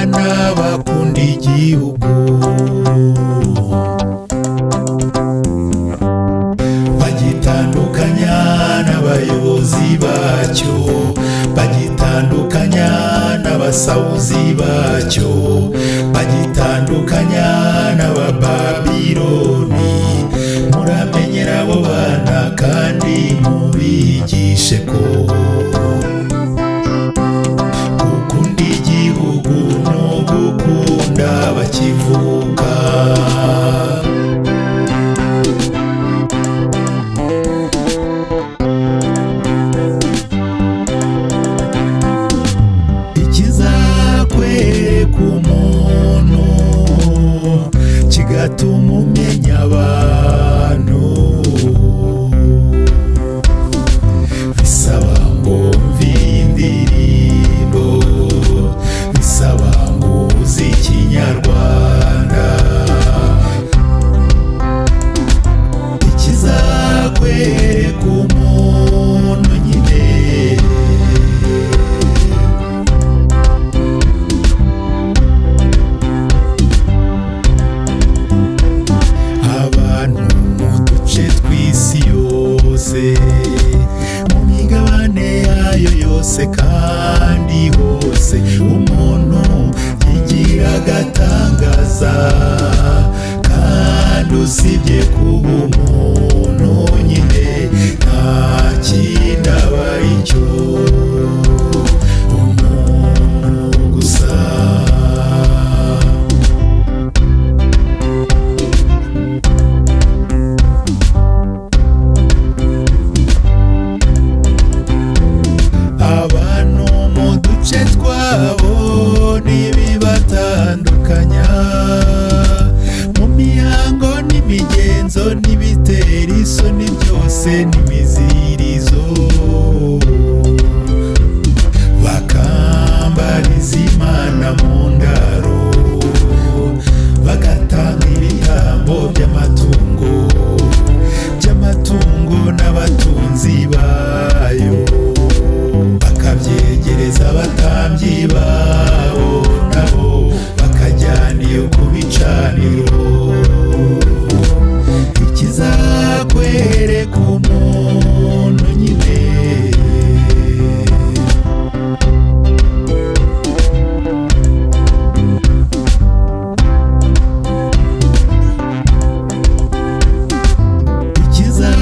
abana bakunda igihugu, bagitandukanya n'abayobozi bacyo, bagitandukanya n'abasahuzi bacyo, bagitandukanya n'abababiloni. Muramenyera abo bana kandi mubigishe ko gukunda igihugu no gukunda bakivuka. Ikizakwereka umuntu kigatuma umenya abantu, bisaba ngo mve indirimbo, bisaba ngo uzi ikinyarwanda. Ikizakwereka umuntu nyine abantu mu duce tw'isi yose, mu migabane yayo yose kandi hose, umuntu yigira agatangaza. Kandi usibye kuba umuntu nyine nta kindi aba ari cyo, umuntu gusa. Abantu mu duce twabo n'ibibatandukanya, mu mihango n'imigenzo n'ibitera isoni byose n'imizirizo, bakambariza Imana mu ndaro, bagatanga ibitambo by'amatungo n'abatunzi bayo, bakabyegereza abatambyi babo, nabo bakajyana iyo ku bicaniro. Ikizakwereka umuntu nyine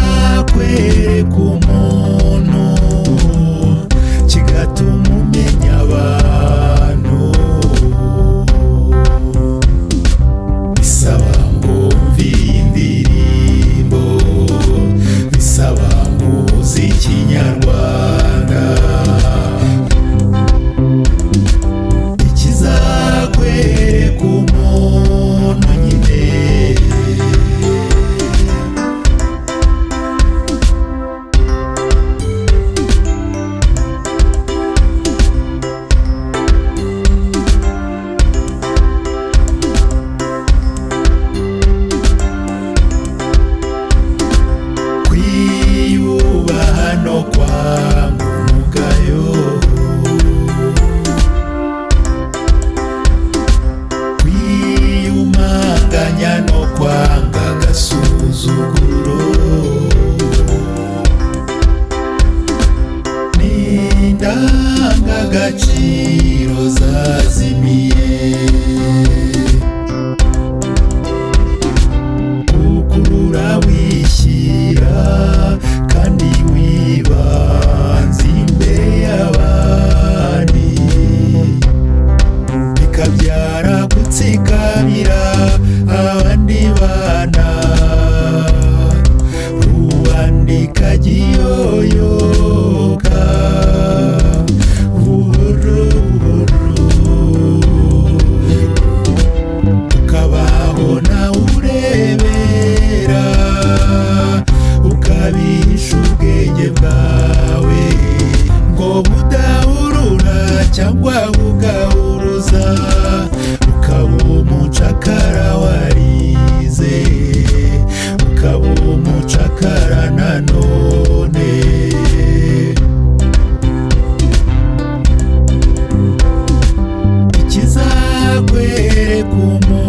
ikizakwereka umuntu kigatuma umenya abantu, bisaba ngo mve indirimbo, bisaba ngo uzi ikinyarwanda. Ikizakwereka umuntu nyine kwiyubaha no kwanga umugayo, kwiyumanganya no kwanga agasuzuguro, n'indangagaciro zazimiye. Gukurura wishyira kandi wibanze imbere y'abandi, bikabyara gutsikamira abandi bana.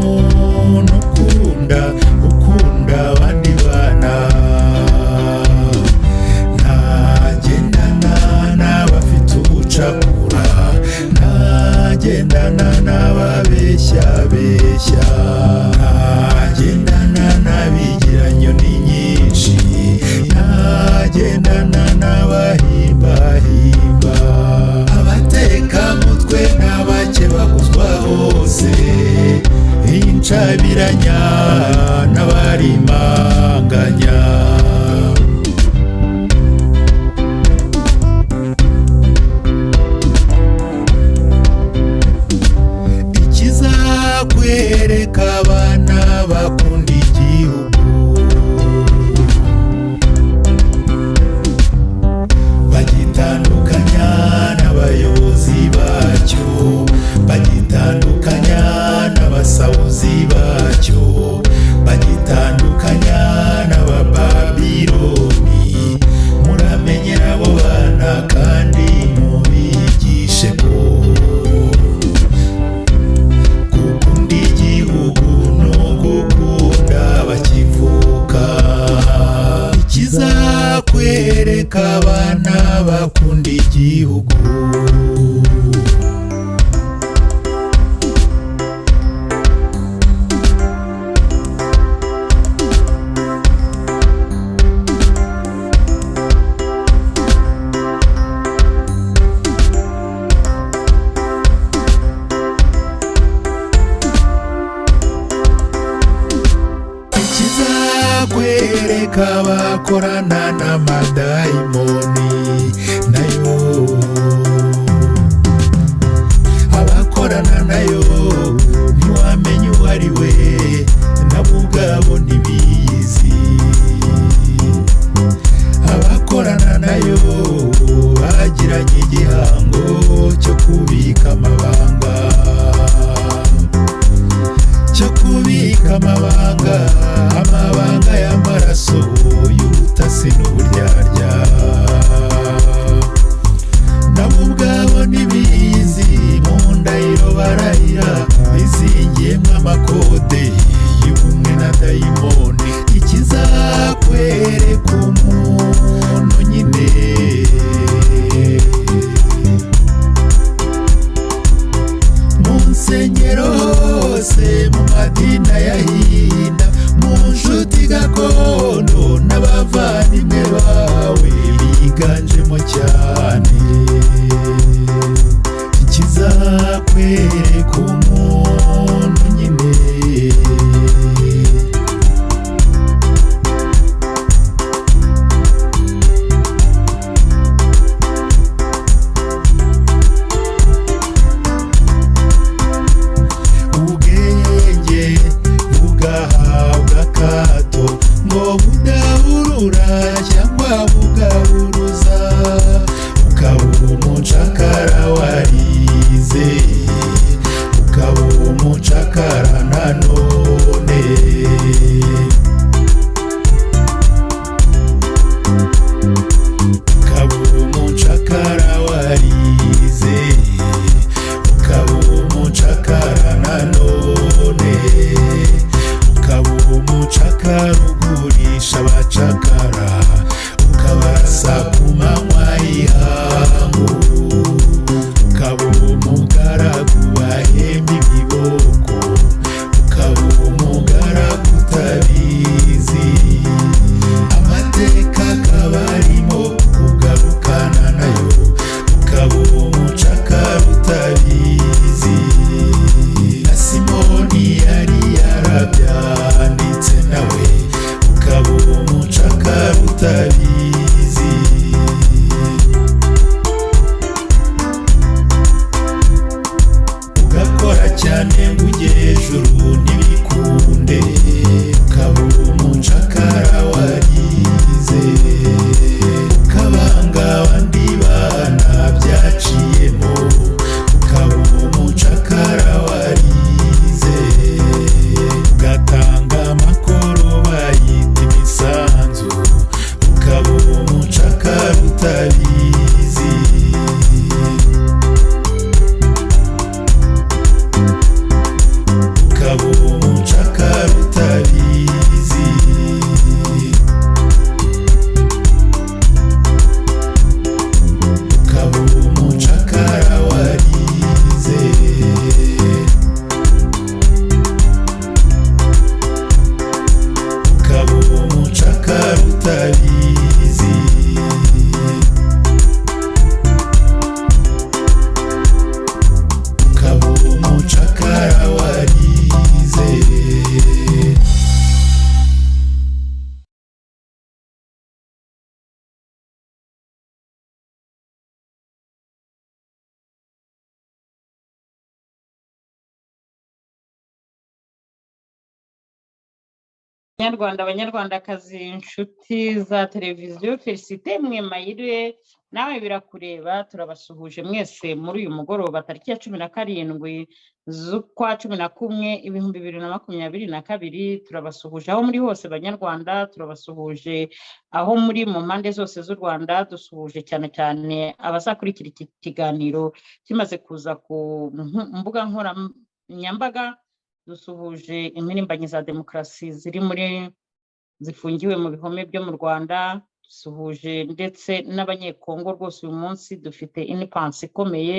umuntu ukunda abandi bana, ntagendana n'abafite ubucakura, ntagendana n'ababeshyabeshya, ntagendana n'abigiranyo nyinshi, ntagendana n'abahimbahimba, abatekamutwe n'abakebaguzwa hose, incabiranya n'abarimanganya. Ikizakwereka abana bakunda igihugu, bagitandukanya n'abayobozi bacyo, bagitandukanya n'abasahuzi bacyo, bagitandukanya n'abababironi. Muramenyera abo bana kandi mubigishe ko gukunda igihugu no gukunda abakivuka. Ikizakwereka abana bakunda igihugu. Ikizakwereka abakorana n'amadayimoni nayo, abakorana nayo ntiwamenya uwo ari we, nabo ubwabo ntibizi. Abakorana nayo bagiranye igihango cyo kubika amabanga, cyo kubika amabanga, amabanga y'amaraso y'ubutasi n'uburyarya. Nabo ubwabo ntibizi, mu ndahiro barahira bizingiyemo amakode y'ubumwe na dayimoni. Ikizakwereka umuntu nyine, mu nsengero hose, mu madini ayahinda, mu nshuti gakondo n'abavandimwe bawe biganjemo cyane. Ikizakwereka umuntu nyine, ubwenge Abanyarwanda abanyarwandakazi inshuti za televiziyo Felicite Mwemayire nawe birakureba turabasuhuje mwese muri uyu mugoroba tariki ya 17 z'ukwa 11 2022 turabasuhuje aho muri hose banyarwanda turabasuhuje aho muri mu mpande zose z'u Rwanda dusuhuje cyane cyane abazakurikira iki kiganiro kimaze kuza ku mbuga nkoranyambaga dusuhuje impirimbanyi za demokarasi ziri muri zifungiwe mu bihome byo mu Rwanda dusuhuje ndetse n'abanyekongo rwose uyu munsi dufite inipansi ikomeye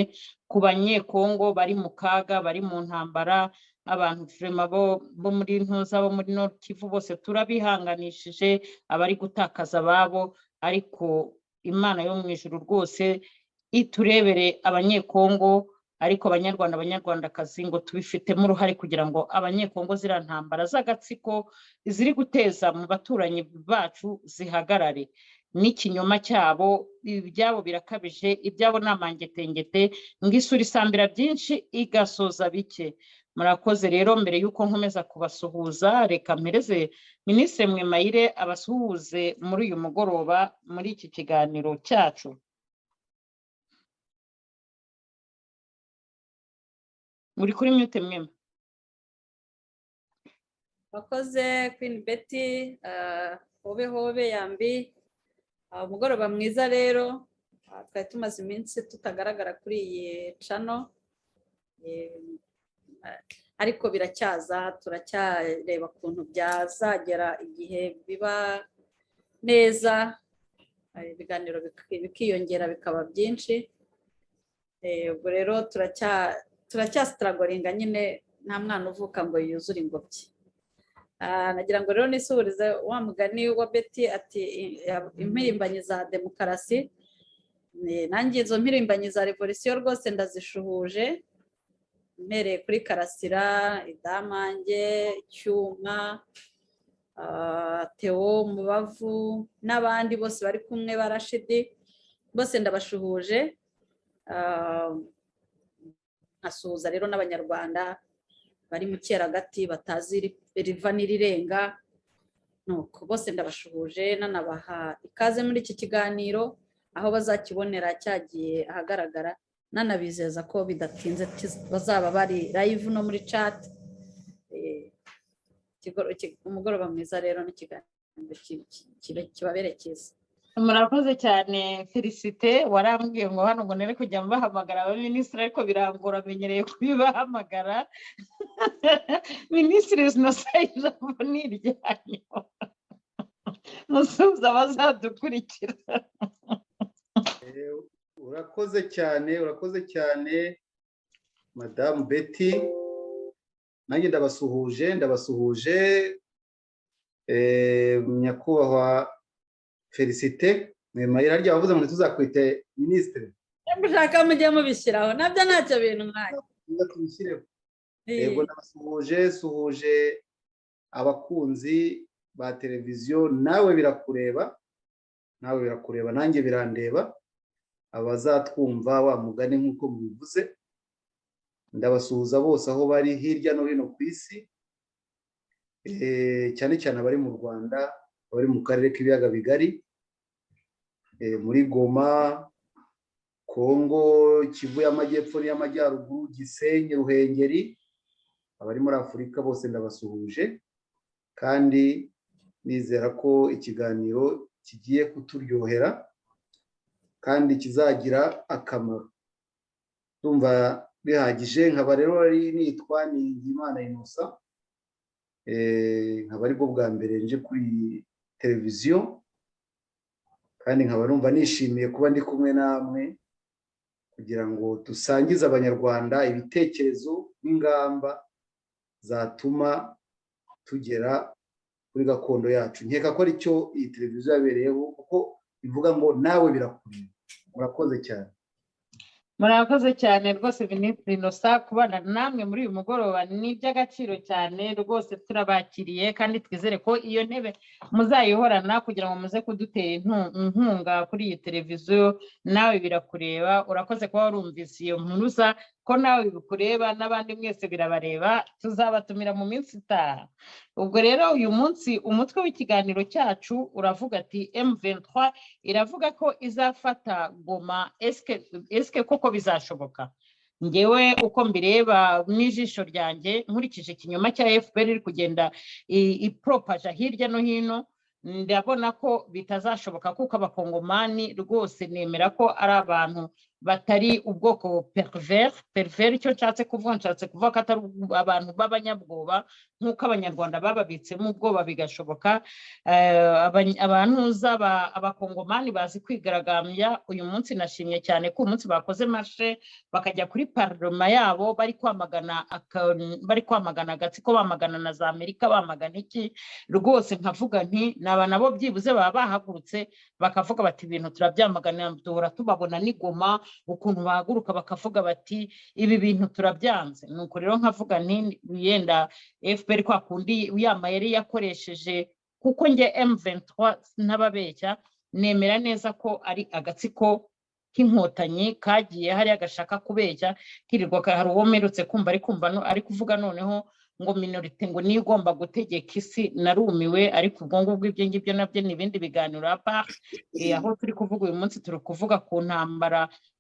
ku banyekongo bari mu kaga bari mu ntambara abantu turema bo muri ntuza bo muri Nord Kivu bose turabihanganishije abari gutakaza babo ariko Imana yo mu ijuru rwose iturebere abanyekongo ariko abanyarwanda abanyarwandakazi ngo tubifitemo uruhare kugira ngo abanyekongo zira ntambara z'agatsiko ziri guteza mu baturanyi bacu zihagarare n'ikinyoma cyabo ibyabo birakabije ibyabo namangetengete ngisura isambira byinshi igasoza bike murakoze rero mbere yuko nkomeza kubasuhuza reka mpereze Minisitiri Mwemayire abasuhuze muri uyu mugoroba muri iki kiganiro cyacu. Muri kuri mute Mwema. Wakoze Queen Betty, hobe yambi, umugoroba mwiza rero, twari tumaze iminsi tutagaragara kuri iyi channel, ariko biracyaza turacyareba ukuntu byazagera igihe biba neza, ibiganiro bikiyongera bikaba byinshi, ubwo rero turacyasitaragoringa nyine nta mwana uvuka ngo yuzure ingobyi. Nagira ngo rero nisuhurize wa mugani wa Betty ati impirimbanyi za demokarasi, nanjye izo mpirimbanyi za revolution rwose ndazishuhuje, mpereye kuri Karasira, Idamange, Cyuma, Theo Mubavu n'abandi bose bari kumwe barashidi bose ndabashuhuje. Asuhuza rero n'abanyarwanda bari mu cyeragati batazi riva n'irirenga, nuko bose ndabashuhuje nanabaha ikaze muri iki kiganiro aho bazakibonera cyagiye ahagaragara, nanabizeza ko bidatinze bazaba bari live no muri chat. Umugoroba mwiza rero n'ikiganiro kibaberekeza. Murakoze cyane Felicite, warambwiye ngo hano ngo nere kujya mbahamagara abaminisitiri ariko birangora amenyereye kubibahamagara. Minisitiri Innocent niryanyu musubiza abazadukurikira. Urakoze cyane Madame Betty, nanjye ndabasuhuje nyakubahwa Felicite Mwemayire harya wavuze ngo tuzakwite minisitiri. Mushaka mujye mubishyiraho nabyo ntacyo bintu mwanya. Tubishyireho. Yego suhuje abakunzi ba televiziyo nawe birakureba nanjye birandeba, abazatwumva wa mugani nk'uko mubivuze ndabasuhuza bose aho bari hirya no hino ku isi, cyane cyane abari mu Rwanda, abari mu karere k'ibiyaga bigari, muri Goma, Kongo, Kivu y'Amajyepfo n'Amajyaruguru, Gisenyi, Ruhengeri, abari muri Afurika bose ndabasuhuje kandi nizera ko ikiganiro kigiye kuturyohera kandi kizagira akamaro. Tumva bihagije, nkaba rero ari nitwa Niyimana Innocent, nkaba ari bwo bwa mbere nje kuri televiziyo kandi nkaba numva nishimiye kuba ndi kumwe namwe kugira ngo dusangize abanyarwanda ibitekerezo n'ingamba zatuma tugera kuri gakondo yacu. Nkeka ko ari cyo iyi televiziyo yabereyeho kuko ivuga ngo nawe birakureba. Murakoze cyane. Murakoze cyane rwose Minisitiri Innocent, kubana namwe muri uyu mugoroba ni iby'agaciro cyane rwose, turabakiriye kandi twizere ko iyo ntebe muzayihorana kugira ngo muze kudutera inkunga kuri iyi televiziyo nawe birakureba. Urakoze kuba warumvise iyo mpuruza ko nawe bikureba n'abandi mwese birabareba, tuzabatumira mu minsi itaha. Ubwo rero uyu munsi umutwe w'ikiganiro cyacu uravuga ati M23 iravuga ko izafata Goma, eske koko bizashoboka? Ngewe uko mbireba n'ijisho ryanjye nkurikije ikinyoma cya FPR iri kugenda ipropaja hirya no hino, ndabona ko bitazashoboka kuko abakongomani rwose nemera ko ari abantu batari ubwoko pervers. Icyo nshatse kuvuga ko atari abantu b'abanyabwoba nk'uko abanyarwanda bababitsemo ubwoba bigashoboka. Abakongomani bazi kwigaragambya. Uyu munsi nashimye cyane ko umunsi bakoze marshe bakajya kuri parlement yabo bari kwamagana agatsiko, bamagana na za Amerika, bamagana iki. Rwose nkavuga nti naba nabo byibuze baba bahagurutse bakavuga bati ibintu turabyamagana, duhora tubabona n'igoma ukuntu bahaguruka bakavuga bati ibi bintu turabyanze. Nuko rero nkavuga nti yenda FPR kwa kundi yamayeri yakoresheje, kuko nge M23 ntababeshya nemera neza ko ari agatsiko k'inkotanyi kagiye hari agashaka kubeshya kirirwa. Hari uwo mperutse kumva ari kuvuga noneho ngo minorite ngo niyo igomba gutegeka isi. Narumiwe, ariko ubwo ngubwo ibyo ngibyo nabyo ni ibindi biganiro apart. Aho turi kuvuga uyu munsi turi kuvuga ku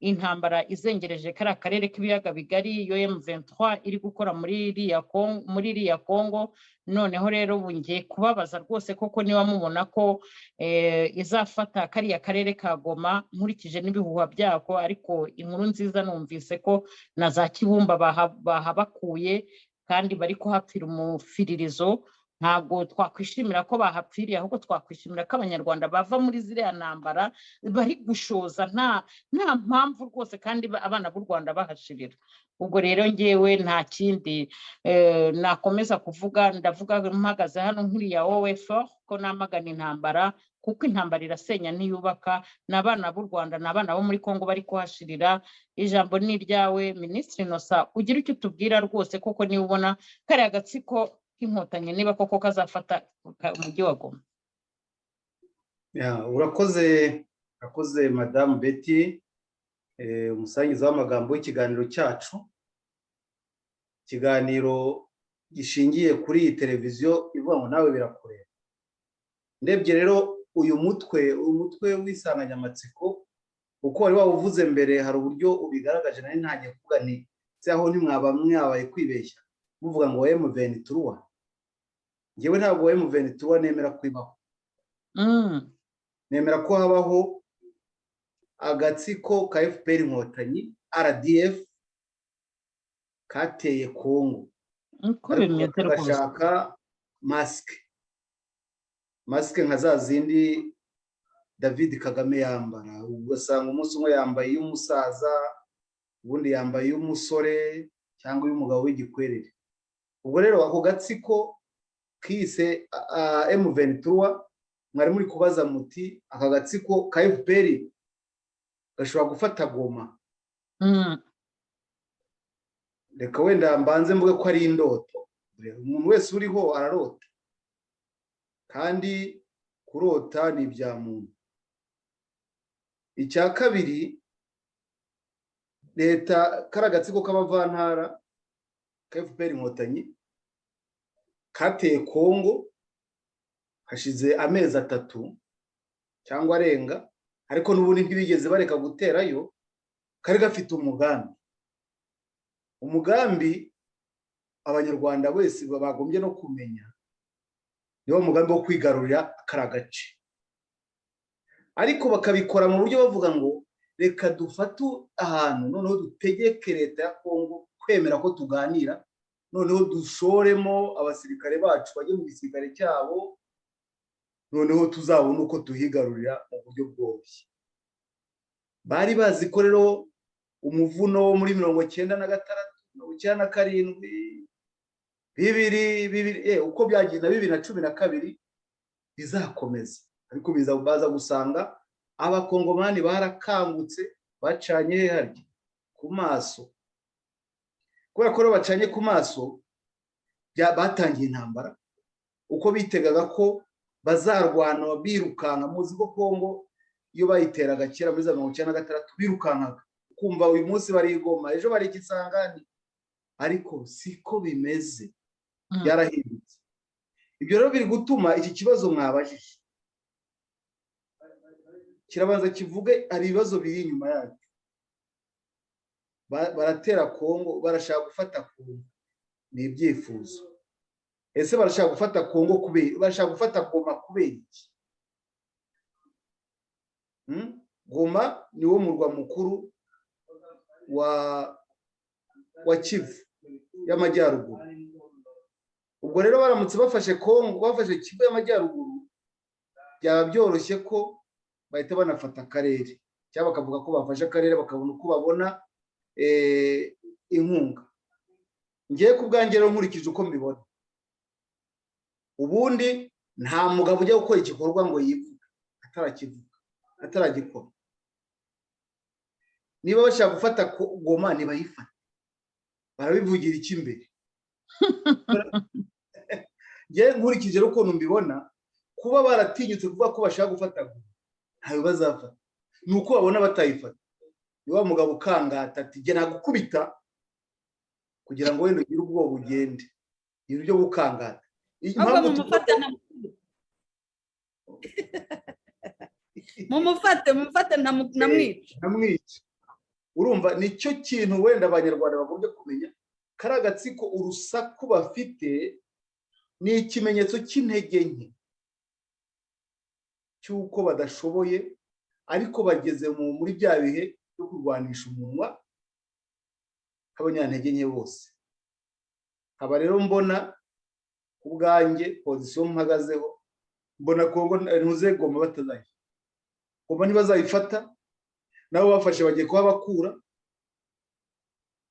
intambara izengereje kari akarere k'ibiyaga bigari, iyo M23 iri gukora muri iriya Congo. Noneho rero bungiye kubabaza rwose koko niba mubona ko izafata kariya karere ka Goma nkurikije n'ibihuha byako. Ariko inkuru nziza numvise ko na za Kibumba bahabakuye kandi bari kuhapfira umufiririzo. Ntabwo twakwishimira ko bahapfiriye, ahubwo twakwishimira ko abanyarwanda bava muri ziriya ntambara bari gushoza nta mpamvu rwose, kandi abana b'u Rwanda bahashirira. Ubwo rero ngewe nta kindi nakomeza kuvuga. Ndavuga mpagaze hano nkuriya OF ko namagana intambara, kuko intambara irasenya ntiyubaka. N'abana b'u Rwanda n'abana bo muri Congo bari kuhashirira. Ijambo ni iryawe Minisitiri Innocent, ugira icyo tubwira rwose koko niba ubona kariya agatsiko k'inkotanyi niba koko kazafata umujyi wa Goma. urakoze Madame Betty, umusangiza w'amagambo w'ikiganiro cyacu. Ikiganiro gishingiye kuri iyi televiziyo ivuga ngo nawe birakureba. Ndebye rero uyu mutwe w'isanganyamatsiko uko wari wawuvuze mbere, hari uburyo ubigaragaje. nari ntagiye kuvuga nti se aho mwabaye kwibeshya muvuga ngo M23. Ngewe ntabwo M23 nemera kwibaho. Nemera ko habaho agatsiko ka FPR inkotanyi RDF kateye Congo, gashaka masike nka za zindi David Kagame yambara. Ugasanga umunsi umwe yambaye iy'umusaza, ubundi yambaye iy'umusore cyangwa iy'umugabo w'igikwerere. Ubwo rero ako gatsiko kise M23 mwari muri kubaza muti aka gatsiko ka FPR gashobora gufata Goma. Reka wenda mbanze mvuge ko ari indoto. Umuntu wese uriho ararota, kandi kurota ni ibya muntu. Icya kabiri, leta kari agatsiko k'abavantara ka FPR inkotanyi kateye Congo hashize amezi 3 cyangwa arenga, ariko n'ubundi ntibigeze bareka guterayo. Kari gafite umugambi abanyarwanda wese bagombye no kumenya. Niwo mugambi wo kwigarurira akaragace, ariko bakabikora mu buryo bavuga ngo reka dufate ahantu noneho dutegeke leta ya Congo kwemera ko tuganira, noneho dushoremo abasirikare bacu bajye mu gisirikare cyabo, noneho tuzabona uko tuhigarurira mu buryo bworoshye. Bari bazi ko rero umuvuno wo muri 1996 1997 uko byagenda 2012 bizakomeza. Ariko baza gusanga abakongomani barakangutse, bacanye harya ku maso. Kubera ko bacanye ku maso, batangiye intambara uko bitegaga ko bazarwana birukanka. Muzi ko Congo iyo bayiteraga kera muri 1996 birukankaga ukumva uyu munsi bari igoma ejo bari Kisangani, ariko siko bimeze, byarahindutse. Ibyo rero biri gutuma iki kibazo mwabajije kirabanza kivuge hari ibibazo biri inyuma yacyo. Baratera Kongo, barashaka gufata Kongo, ni ibyifuzo. Ese barashaka gufata Kongo kubera, barashaka gufata Goma kubera iki? Goma ni wo murwa mukuru wa Kivu y'amajyaruguru. Ubwo rero baramutse bafashe Kongo, bafashe Kivu y'amajyaruguru, byaba byoroshye ko bahita banafata akarere, cyangwa bakavuga ko bafashe akarere bakabona uko babona inkunga. Ngiye ku bwanjye rero nkurikije uko mbibona, ubundi nta mugabo ujya gukora igikorwa ngo yivuge ataragikora. Niba bashaka gufata Goma nibayifata, barabivugira iki imbere? Ngiye nkurikije rero ukuntu mbibona, kuba baratinyutse kuvuga ko bashaka gufata Goma ntayo bazafata, nuko babona batayifata. Ni wa mugabo ukangata ati jye nagukubita kugira ngo wenda ugire ubwoba ugende. Ibyo byo gukangata mumufate namwica. Urumva nicyo kintu wenda abanyarwanda bagombye kumenya, kari agatsiko urusaku bafite ni ikimenyetso cy'intege nke, cy'uko badashoboye, ariko bageze muri bya bihe byo kurwanisha umunwa nk'abanyantege nke bose. Aba rero mbona ubwanjye pozisiyo mpagazeho, mbona Kongo ntuze Goma batazayifata. Goma ntibazayifata, nabo bafashe bagiye kuba bakura,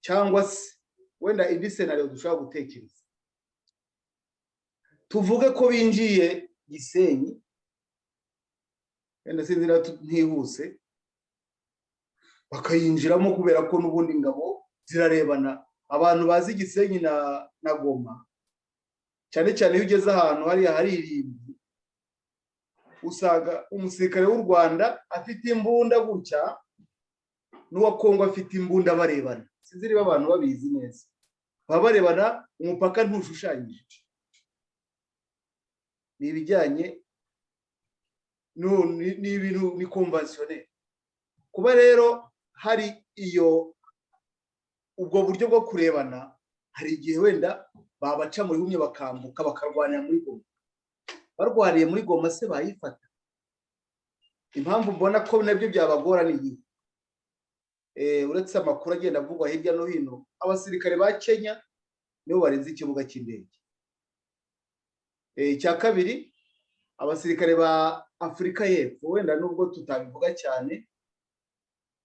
cyangwa se wenda ibi scenario dushobora gutekereza, tuvuge ko binjiye Gisenyi, wenda sinzi ntihuse, bakayinjiramo kubera ko n'ubundi ngabo zirarebana. Abantu bazi Gisenyi na Goma, cyane cyane iyo ugeze ahantu hari irimbi, usanga umusirikare w'u Rwanda afite imbunda gutya, n'uwa Kongo afite imbunda barebana. Sinzi niba abantu babizi neza, baba barebana, umupaka ntushushanyije. Ni ibijyanye n'ibintu ni conventionnel. Kuba rero hari ubwo buryo bwo kurebana, hari igihe wenda babaca muri humye bakambuka bakarwanira muri Goma. Barwariye muri Goma se bayifata? Impamvu mbona ko nabyo byabagora ni uretse amakuru agenda avugwa hirya no hino, abasirikare ba Kenya nibo barenze ikibuga cy'indege. Icya kabiri, abasirikare ba Afurika y'Epfo, wenda nubwo tutabivuga cyane,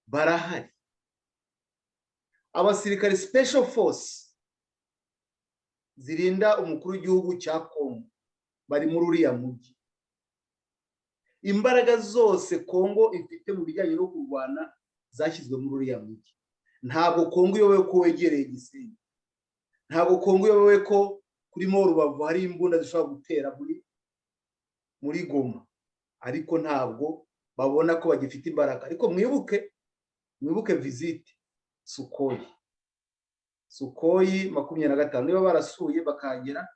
barahari. Abasirikare special force zirinda umukuru w'igihugu cya Kongo bari muri uriya mujyi. Imbaraga zose Kongo ifite mu bijyanye no kurwana zashyizwe muri uriya mujyi. Ntabwo Kongo iyobewe ko wegereye Gisenyi, ntabwo Kongo iyobewe ko kuri Rubavu hari imbunda zishobora gutera muri Goma, ariko ntabwo babona ko bagifite imbaraga. Ariko mwibuke visite Sukoyi 25 niba barasuye bakagera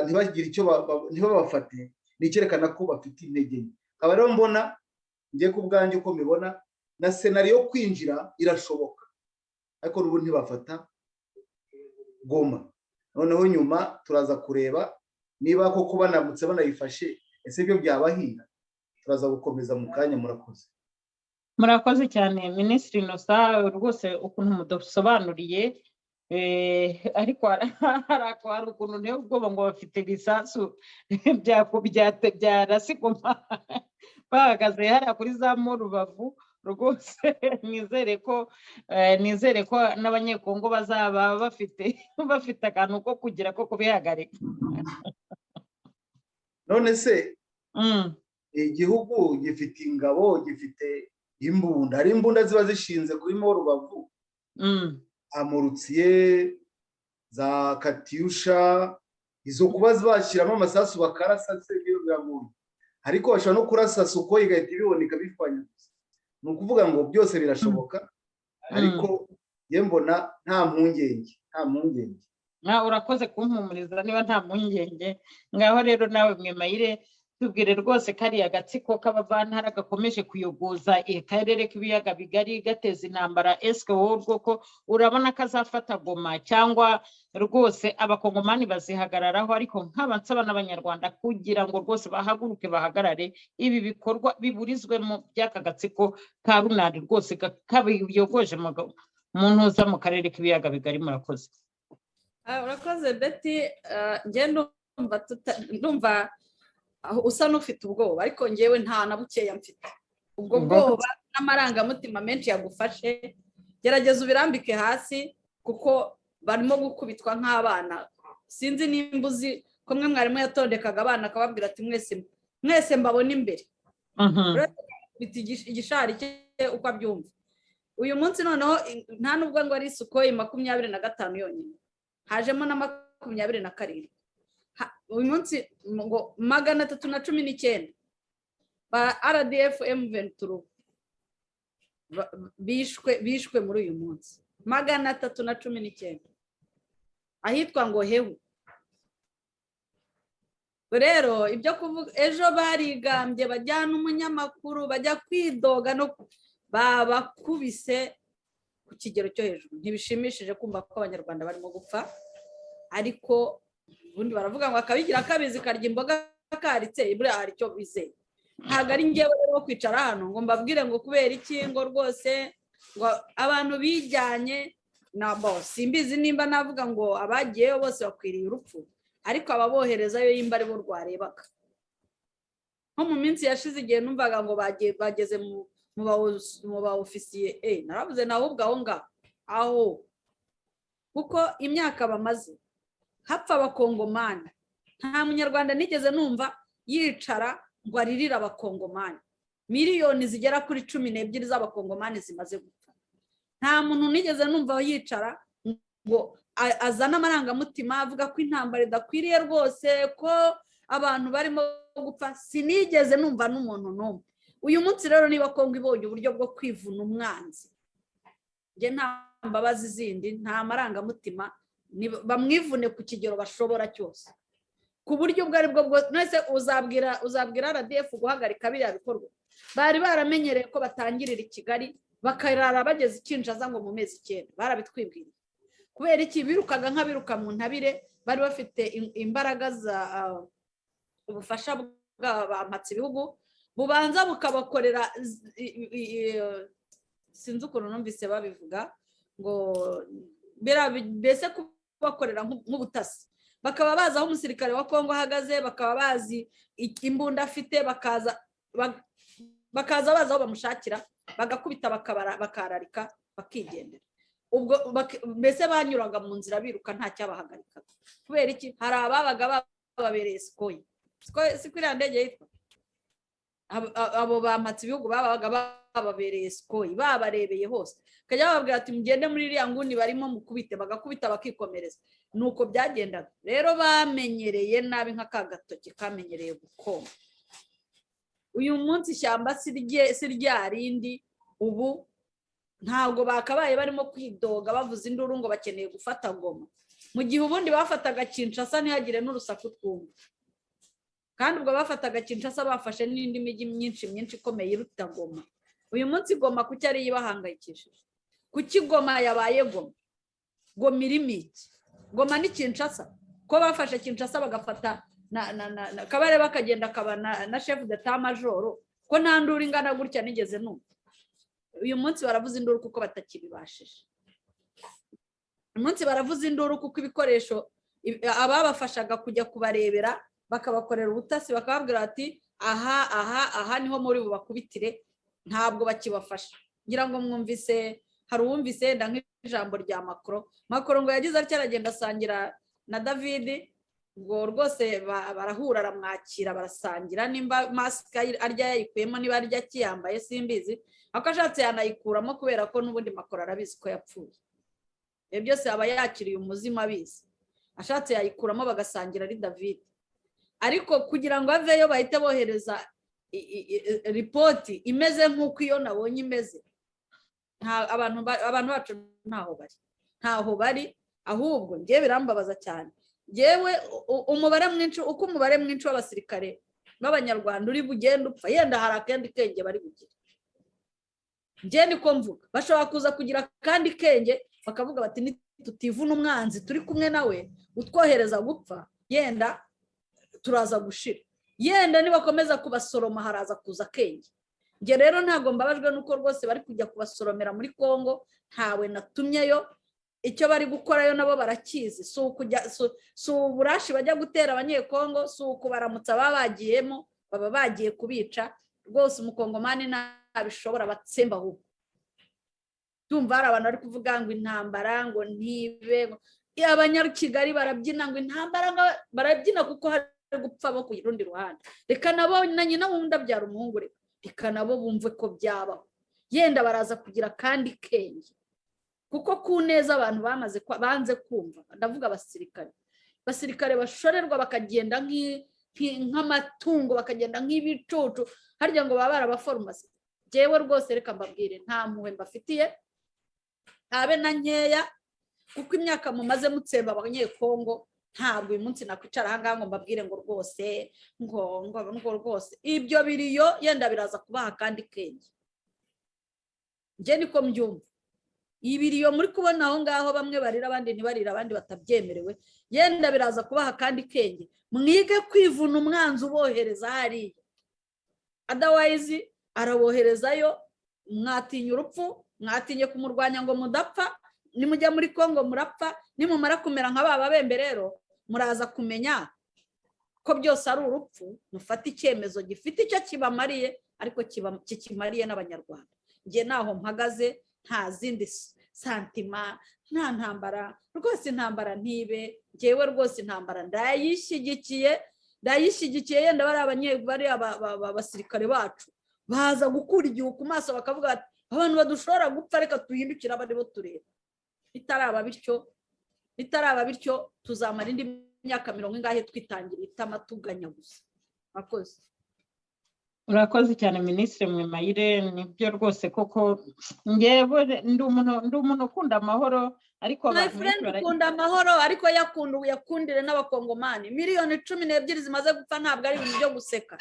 ntibagire icyo ntibabafate, nicyerekana ko bafite intege nke. Aba rero mbona ngiye ku bwanjye uko mbibona, na scenario yo kwinjira irashoboka, ariko n'ubu ntibafata Goma. Noneho nyuma turaza kureba niba koko banamutse banayifashe, ese byo byabahira. Turaza gukomeza mu kanya. Murakoze cyane Minisitiri Innocent, rwose ukuntu mudasobanuriye, ariko hari ukuntu niyo ubwoba ngo bafite ibisasu byarasi Goma bahagaze hariya kuri za Rubavu. Rwose nizere ko n'abanyekongo bazaba bafite akantu ko kugira ko kubihagarika. None se igihugu gifite ingabo, gifite imbunda, hari imbunda ziba zishinze kuri Rubavu, amurutsiye za Katyusha, izo kuba bashyiramo amasasu bakarasa se biragoye, ariko bashobora no kurasa Sukoyi igahita ibiboneka bifanya. Ni ukuvuga ngo byose birashoboka, ariko ye mbona nta mpungenge. urakoze kumpumuriza niba nta mpungenge. Ngaho rero nawe Mwemayire tubwire rwose kariya gatsiko k'abavantara gakomeje kuyogoza akarere k'ibiyaga bigari gateza intambara, eske wowe rwoko urabona kazafata Goma cyangwa rwose abakongomani bazihagararaho? Ariko nk'abansaba n'abanyarwanda kugira ngo rwose bahaguruke bahagarare ibi bikorwa biburizwemo by'aka gatsiko ka runari rwose kabiyogoje mu ntuza mu karere k'ibiyaga bigari. Murakoze. Urakoze Betty. Njye ndumva usa n'ufite ubwoba, ariko ngewe nta na bukeya mfite. Ubwo bwoba n'amarangamutima menshi yagufashe, gerageza ubirambike hasi kuko barimo gukubitwa nk'abana. Sinzi nimba uzi ko mwe mwarimu yatondekaga abana akababwira ati mwese mbabona imbere, igishari cye uko abyumva. Uyu munsi noneho nta nubwo ngo ari Sukhoi 25 yonyine, hajemo na 27. Uyu munsi ngo 319 ba RDF M23 bishwe muri uyu munsi, 319 ahitwa ngo Hehu. Rero ibyo kuvuga ejo barigambye bajyana umunyamakuru bajya kwidoga no babakubise ku kigero cyo hejuru. Ntibishimishije kumva ko abanyarwanda barimo gupfa, ariko ubundi baravuga ngo akabigira kabizi karya imboga karitse, ibura hari icyo bizeye. Ntabwo ari ngewe rero kwicara hano ngo mbabwire ngo kubera iki ngo rwose ngo abantu bijyanye na boss. Simbizi nimba navuga ngo abagiyeyo bose bakwiriye urupfu, ariko ababoherezayo yimba ari bo rwarebaga. Nko mu minsi yashize igihe numvaga ngo bageze mu ba ofisiye, naravuze naho ubwo aho kuko imyaka bamaze hapfa abakongomani. Nta munyarwanda nigeze numva yicara ngo aririra abakongomani. Miliyoni zigera kuri 12 z'abakongomani zimaze gupfa. Nta muntu nigeze numva yicara ngo azana amarangamutima avuga ko intambara idakwiriye rwose, ko abantu barimo gupfa. Sinigeze numva n'umuntu n'umwe. Uyu munsi rero niba Kongo ibonye uburyo bwo kwivuna umwanzi, nge nta mbabazi zindi, nta marangamutima, bamwivune ku kigero bashobora cyose, ku buryo ubwo ari bwo bwose. Nese uzabwira RDF guhagarika biriya bikorwa? Bari baramenyereye ko batangirira i Kigali bakarara bageze Kinshasa ngo mu mezi 9. Barabitwibwira. Kubera iki birukaga nk'abiruka mu ntabire? Bari bafite imbaraga za ubufasha bw'abampatsi ibihugu bubanza bukabakorera. Sinzi ukuntu numvise babivuga ngo mbese kubakorera nk'ubutasi. Bakaba bazi aho umusirikare wa Kongo ahagaze, bakaba bazi imbunda afite, bakaza bazi aho bamushakira, bagakubita bakararika bakigendera. Ubwo mbese banyuraga mu nzira biruka nta cyabahagarika. Kubera iki? Hari ababaga babereye Sukhoi. Si kuri ndege yitwa abo bampatsi ibihugu babaga babereye Sukhoi, babarebeye hose. Kajya bababwira ati mugende muri iriya nguni barimo mukubite, bagakubita bakikomereza. Nuko byagendaga. Rero bamenyereye nabi nk'akagatoki kamenyereye gukoma. Uyu munsi ishyamba si ryarindi. Ubu ntabwo bakabaye barimo kwidoga bavuza induru ngo bakeneye gufata Goma, mu gihe ubundi bafataga Kinshasa ntihagire n'urusaku twumva. Kandi ubwo bafataga Kinshasa bafashe n'indi mijyi myinshi ikomeye iruta Goma. Uyu munsi Goma kuki ari ibahangayikishije? Kuki Goma yabaye Goma irimiki? Goma ni Kinshasa. Ko bafashe Kinshasa bagafata na kabare bakagenda kabana na chef d'état major, ko nta nduru ingana gutya nigeze numva. Uyu munsi baravuza induru kuko batakibibashije. Uyu munsi baravuza induru kuko ibikoresho ababafashaga kujya kubarebera bakabakorera ubutasi bakababwira ati aha niho muri bubakubitire, ntabwo bakibafasha. Ngira ngo mwumvise, hari uwumvise nda nk'ijambo rya Macron ngo yagize atya aragenda asangira na David, ngo rwose barahura aramwakira barasangira, nimba mask arya yayikuyemo niba arya kiyambaye simbizi, akashatse yanayikuramo kubera ko n'ubundi Macron arabizi ko yapfuye. Ibyo byose aba yakiriye umuzima abizi, ashatse yayikuramo bagasangira ari David. Ariko kugira ngo aveyo bahite bohereza ripoti imeze nk'uko iyo nabonye imeze, abantu bacu ntaho bari ahubwo ngiye birambabaza cyane yewe umubare mwinshi w'abasirikare b'abanyarwanda uri bugenda upfa yenda hari akandi kenge bari bugira ngiye niko mvuga bashobora kuza kugira kandi kenge bakavuga bati tutivuna umwanzi turi kumwe nawe utwohereza gupfa yenda turaza gushira yenda nibakomeza kubasoroma haraza kuza kenge nge rero ntago mbabajwe nuko rwose bari kujya kubasoromera muri Kongo ntawe natumyeyo icyo bari gukorayo nabo barakizi si uburashi bajya gutera abanyekongo si ukubaramutsa babagiyemo baba bagiye kubica rwose umukongomani ntabishobora batsemba ahubwo tumva hari abantu bari kuvuga ngo intambara ngo ntibe abanyakigali barabyina ngo intambara barabyina kuko hari gupfa bo ku rundi ruhande reka nabo na nyina wundi abyara umuhungu reka nabo bumve ko byabaho yenda baraza kugira kandi kenge kuko ku neza abantu banze kumva ndavuga abasirikare bashorerwa bakagenda nk'amatungo bakagenda nk'ibicucu harya ngo baba barabaforomasi jewe rwose reka mbabwire nta mpuhwe mbafitiye habe na nkeya kuko imyaka mumaze mutsemba abanyekongo ntabwo uyu munsi nakwicara ahangaha ngo mbabwire ngo rwose ngo rwose ibyo biriyo yenda biraza kubaha kandi kenge nge niko mbyumva ibiriyo muri kubona aho ngaho bamwe barira abandi ntibarira abandi batabyemerewe yenda biraza kubaha kandi kenge mwige kwivuna umwanzi ubohereza hariya otherwise araboherezayo mwatinya urupfu mwatinye kumurwanya ngo mudapfa nimujya muri Kongo murapfa nimumara kumera nk'ababa bembe rero muraza kumenya ko byose ari urupfu mufata icyemezo gifite icyo kibamariye ariko kikimariye n'abanyarwanda ngiye naho mpagaze nta zindi santima nta ntambara rwose intambara ntibe ngewe rwose intambara ndayishyigikiye yenda bari abasirikare bacu baza gukura igihu ku maso bakavuga bati abantu badushobora gupfa reka tuhindukire abandi bo tureba bitaraba bityo tuzamara indi myaka 20 ingahe twitangira itama tuganya gusa akoze urakoze cyane Minisitiri Mwemayire nibyo rwose koko ngewe ndi umuntu ukunda amahoro ariko my friend ukunda amahoro ariko yakundire n'abakongomani miliyoni 12 zimaze gupfa ntabwo ari ibintu byo guseka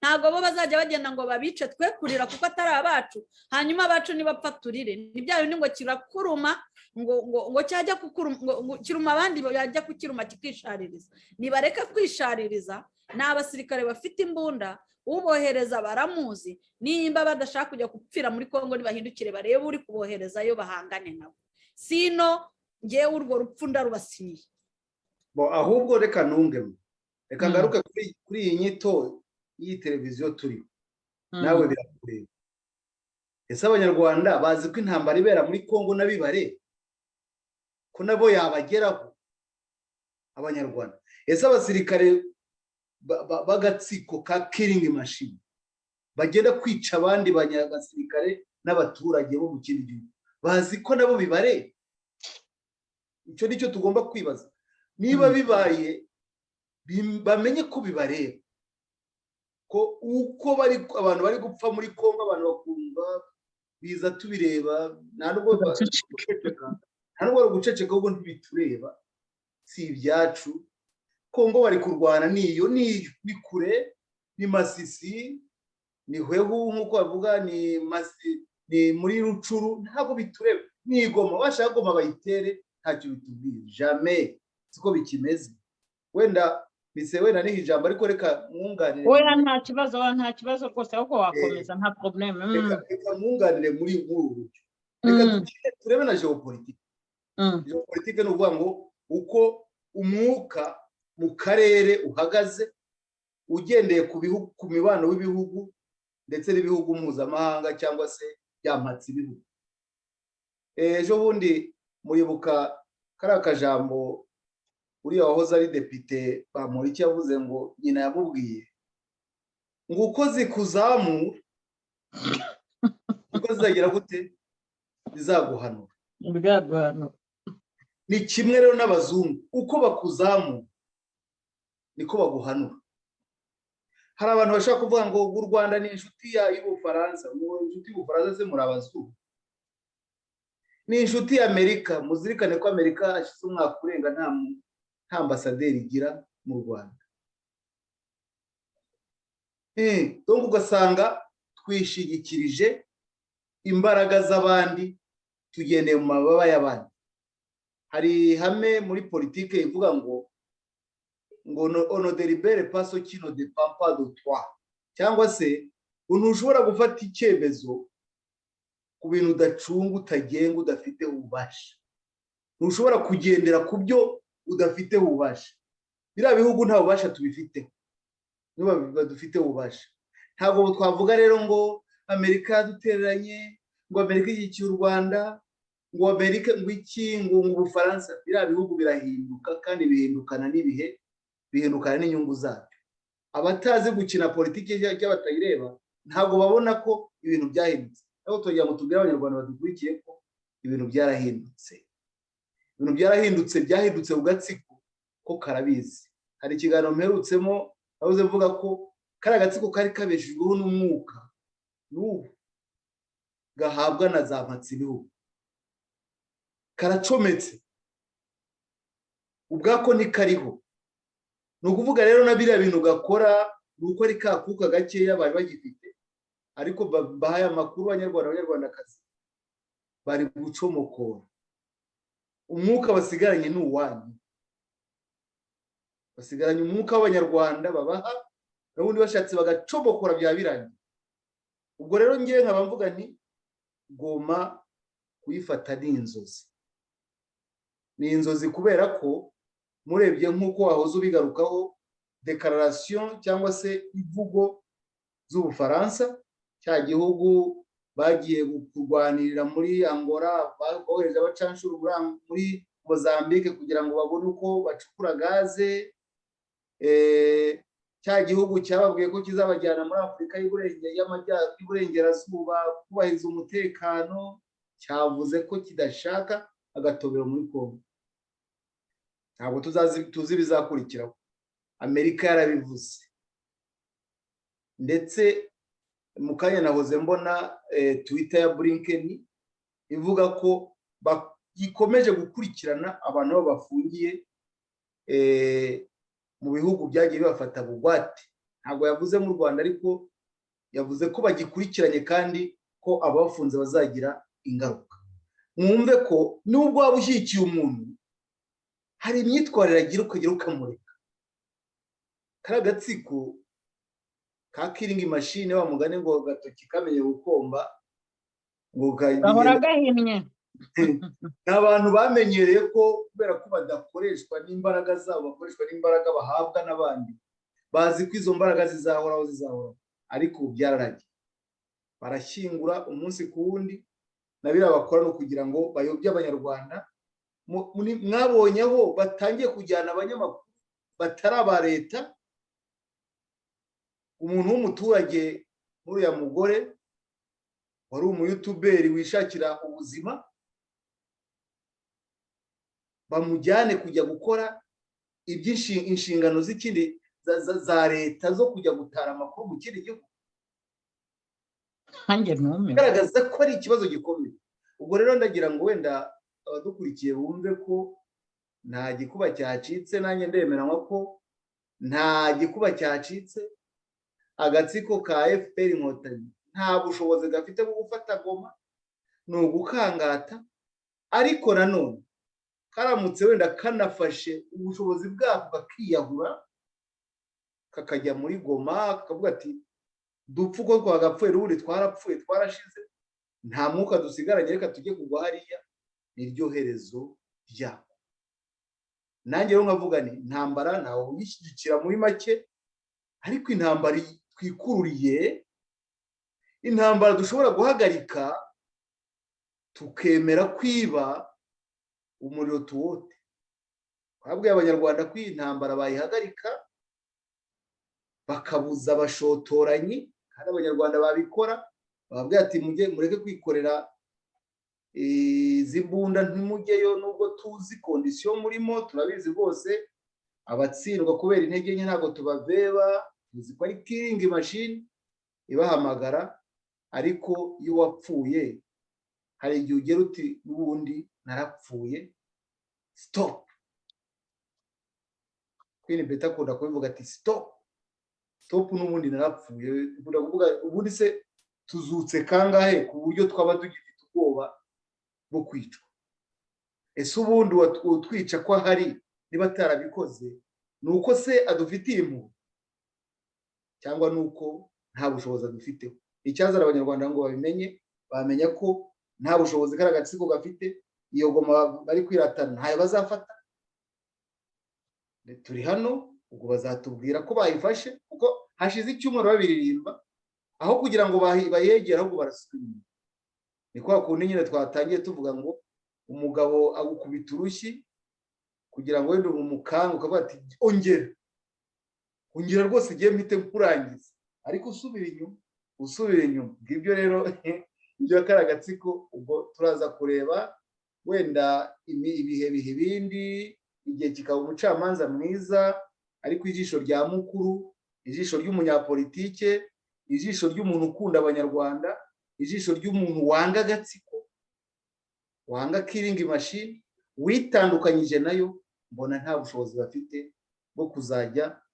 ntabwo bo bazajya bagenda ngo babice twe kurira kuko atari abacu hanyuma abacu nibapfa turire nibya bindi ngo kirakuruma ngo cyajya kukuruma kiruma abandi yajya kukiruma kikishaririza nibareka kwishaririza n'abasirikare bafite imbunda ubohereza baramuzi nimba badashaka kujya kupfira muri Kongo nibahindukire barebe uri kuboherezayo bahangane nabo sino ngewe urwo rupfu ndarubasiniye ahubwo reka nungemo reka ngaruke kuri iyi nyito iyi televiziyo turi nawe birakureba ese abanyarwanda bazi ko intambara ibera muri Kongo n'abibare ko nabo yabageraho abanyarwanda ese abasirikare bagatsiko ka killing machine bagenda kwica abandi banyabasirikare n'abaturage bo mu kindi gihugu bazi ko nabo bibare icyo nicyo tugomba kwibaza niba bibaye bamenye ko bibareba ko uko abantu bari gupfa muri Kongo abantu bakumva biza tubireba nta nubwo guceceka ahubwo ntibitureba si ibyacu Kongo bari kurwana ni kure ni Masisi ni Hwehu nk'uko bavuga ni muri Rucuru ntabwo bitureba ni Goma bashaka Goma bayitere ntacyo bitubwira jamais siko bikimeze wenda wenda ni ijambo ariko reka mwunganire oya nta kibazo rwose ahubwo wakomeza nta problème reka mwunganire muri ubu reka turebe na geopolitique geopolitique ni ukuvuga ngo uko umwuka mu karere uhagaze ugendeye ku mibano w'ibihugu ndetse n'ibihugu mpuzamahanga cyangwa se byamatse ibihugu ejo bundi muribuka kari akajambo uriya wahoze ari depite Bamporiki yavuze ngo nyina yamubwiye ngo uko zikuzamura uko zizagera gute bizaguhanura ni kimwe rero n'abazungu uko bakuzamura niko baguhanura hari abantu bashaka kuvuga ngo u Rwanda ni inshuti y'Ubufaransa inshuti y'Ubufaransa se muri abazungu ni inshuti ya Amerika. Muzirikane ko Amerika hashize umwaka urenga nta ambasaderi igira mu Rwanda. Donc ugasanga twishigikirije imbaraga z'abandi tugendeye mu mababa y'abandi. Hari hame muri politike ivuga ngo on ne délibère pas ce qui ne dépend pas de toi, cyangwa se ntushobora gufata icyemezo ku bintu udacunga, utagenga, udafite ububasha. Ntushobora kugendera ku byo udafite ububasha. Biriya bihugu nta bubasha tubifiteho, niba badufite ububasha. Ntabwo twavuga rero ngo Amerika yadutereranye, ngo Amerika ishyigikiye u Rwanda, ngo Amerika ngo iki, ngo Ubufaransa. Biriya bihugu birahinduka kandi bihindukana n'ibihe, bihindukana n'inyungu zabyo. Abatazi gukina politiki y'abatayireba ntabwo babona ko ibintu byahindutse. Aho tugira ngo tubwire abanyarwanda badukurikiye ko ibintu byarahindutse. Ibintu byarahindutse, byahindutse ugatsiko ko karabizi. Hari ikiganiro mperutsemo avuze mvuga ko kari agatsiko kari kabeshejweho n'umwuka n'ubu gahabwa na za mpatsi ibihugu, karacometse ubwako ntikariho. Ni ukuvuga rero na biriya bintu gakora ni uko ari kakuka gakeya bari bagifite, ariko bahaye amakuru abanyarwandakazi bari gucomokora. Umwuka basigaranye ni uwanyu, basigaranye umwuka w'abanyarwanda babaha, n'ubundi bashatse bagacomokora bya birangiye. Ubwo rero ngewe nkaba mvuga nti Goma kuyifata ni inzozi. Ni inzozi kubera ko murebye nk'uko wahoze ubigarukaho declaration cyangwa se ivugo z'Ubufaransa, cya gihugu bagiye kurwanirira muri Angola, bohereje abacanshuro muri Mozambique kugira ngo babone uko bacukura gaze. Cya gihugu cyababwiye ko kizabajyana muri Afurika y'Iburengerazuba kubahiriza umutekano, cyavuze ko kidashaka agatobero muri Kongo. Ntabwo tuzi bizakurikiraho. Amerika yarabivuze, ndetse mu kanya nahoze mbona Twitter ya Blinken ivuga ko gikomeje gukurikirana abantu babo bafungiye mu bihugu byagiye bibafata bugwate. Ntabwo yavuze mu Rwanda, ariko yavuze ko bagikurikiranye kandi ko abafunze bazagira ingaruka. Mwumve ko nubwo waba ushyigikiye umuntu, hari imyitwarire agira ukagira ukamureka. Kari agatsiko ka kiringi mashine, wa mugani ngo gatoki kamenye gukomba ngo gahora gahinnye. N'abantu bamenyereye ko kubera ko badakoreshwa n'imbaraga zabo, bakoreshwa n'imbaraga bahabwa n'abandi, bazi ko izo mbaraga zizahoraho zizahoraho. Ariko ubu byararagiye, barashyingura umunsi ku wundi, na biriya bakora no kugira ngo bayobye abanyarwanda. Mwabonye aho batangiye kujyana abanyamakuru batari aba leta. Umuntu w'umuturage nk'uriya mugore wari umuyutuberi wishakira ubuzima, bamujyane kujya gukora iby'inshingano z'ikindi za leta zo kujya gutara amakuru mu kindi gihugu. Bigaragaza ko ari ikibazo gikomeye. Ubwo rero ndagira ngo wenda abadukurikiye bumve ko nta gikuba cyacitse. Nanjye ndemeranywa ko nta gikuba cyacitse. Agatsiko ka FPR Inkotanyi nta bushobozi gafite bwo gufata Goma, ni ugukangata. Ariko nanone karamutse wenda kanafashe ubushobozi bwako kakiyahura, kakajya muri Goma, kakavuga ati dupfa uko twagapfuye, n'ubundi twarapfuye twarashize, nta mwuka dusigaranye, reka tujye kugwa hariya, niryo herezo ryako. Nanjye rero nkavuga ni intambara ntawe uyishyigikira muri make, ariko intambara twikururiye, intambara dushobora guhagarika tukemera kwiba umuriro tuwote. Twabwiye abanyarwanda ko iyi ntambara bayihagarika, bakabuza abashotoranyi, kandi abanyarwanda babikora. Bababwira ati mureke kwikorera izi mbunda, ntimujyeyo nubwo tuzi kondisiyo murimo, turabizi rwose. Abatsindwa kubera intege nke ntabwo tubaveba, tuzi ko ari kiringi mashini ibahamagara. Ariko iyo wapfuye hari igihe ugera uti n'ubundi narapfuye stop. Queen Beta akunda kubivuga ati stop n'ubundi narapfuye. Ukunda kuvuga ubundi se tuzutse kangahe ku buryo twaba tugifite ubwoba bwo kwicwa? Ese ubundi utwica ko hari niba atarabikoze nuko se adufitiye impuhwe cyangwa nuko nta bushobozi adufiteho? Icyazara abanyarwanda ngo babimenye, bamenya ko nta bushobozi kari agatsiko gafite. Iyo goma bari kwiratana ntayo bazafata. Turi hano ubwo bazatubwira ko bayifashe, kuko hashize icyumweru babiririmba, aho kugira ngo bayegere ahubwo barasubira. Ni kwa kundi nyine twatangiye tuvuga ngo umugabo agukubita urushyi kugira ngo wende umukanga ukavuga ati ongera rwose igihe mpite nkurangiza, ariko usubira inyuma. Ngibyo rero ibyo kari agatsiko. Ubwo turaza kureba wenda ibihe bindi, igihe kikaba umucamanza mwiza, ariko ijisho rya mukuru, ijisho ry'umunyapolitike, ijisho ry'umuntu ukunda abanyarwanda, ijisho ry'umuntu wanga agatsiko, wanga killing machine, witandukanyije nayo, mbona nta bushobozi bafite bwo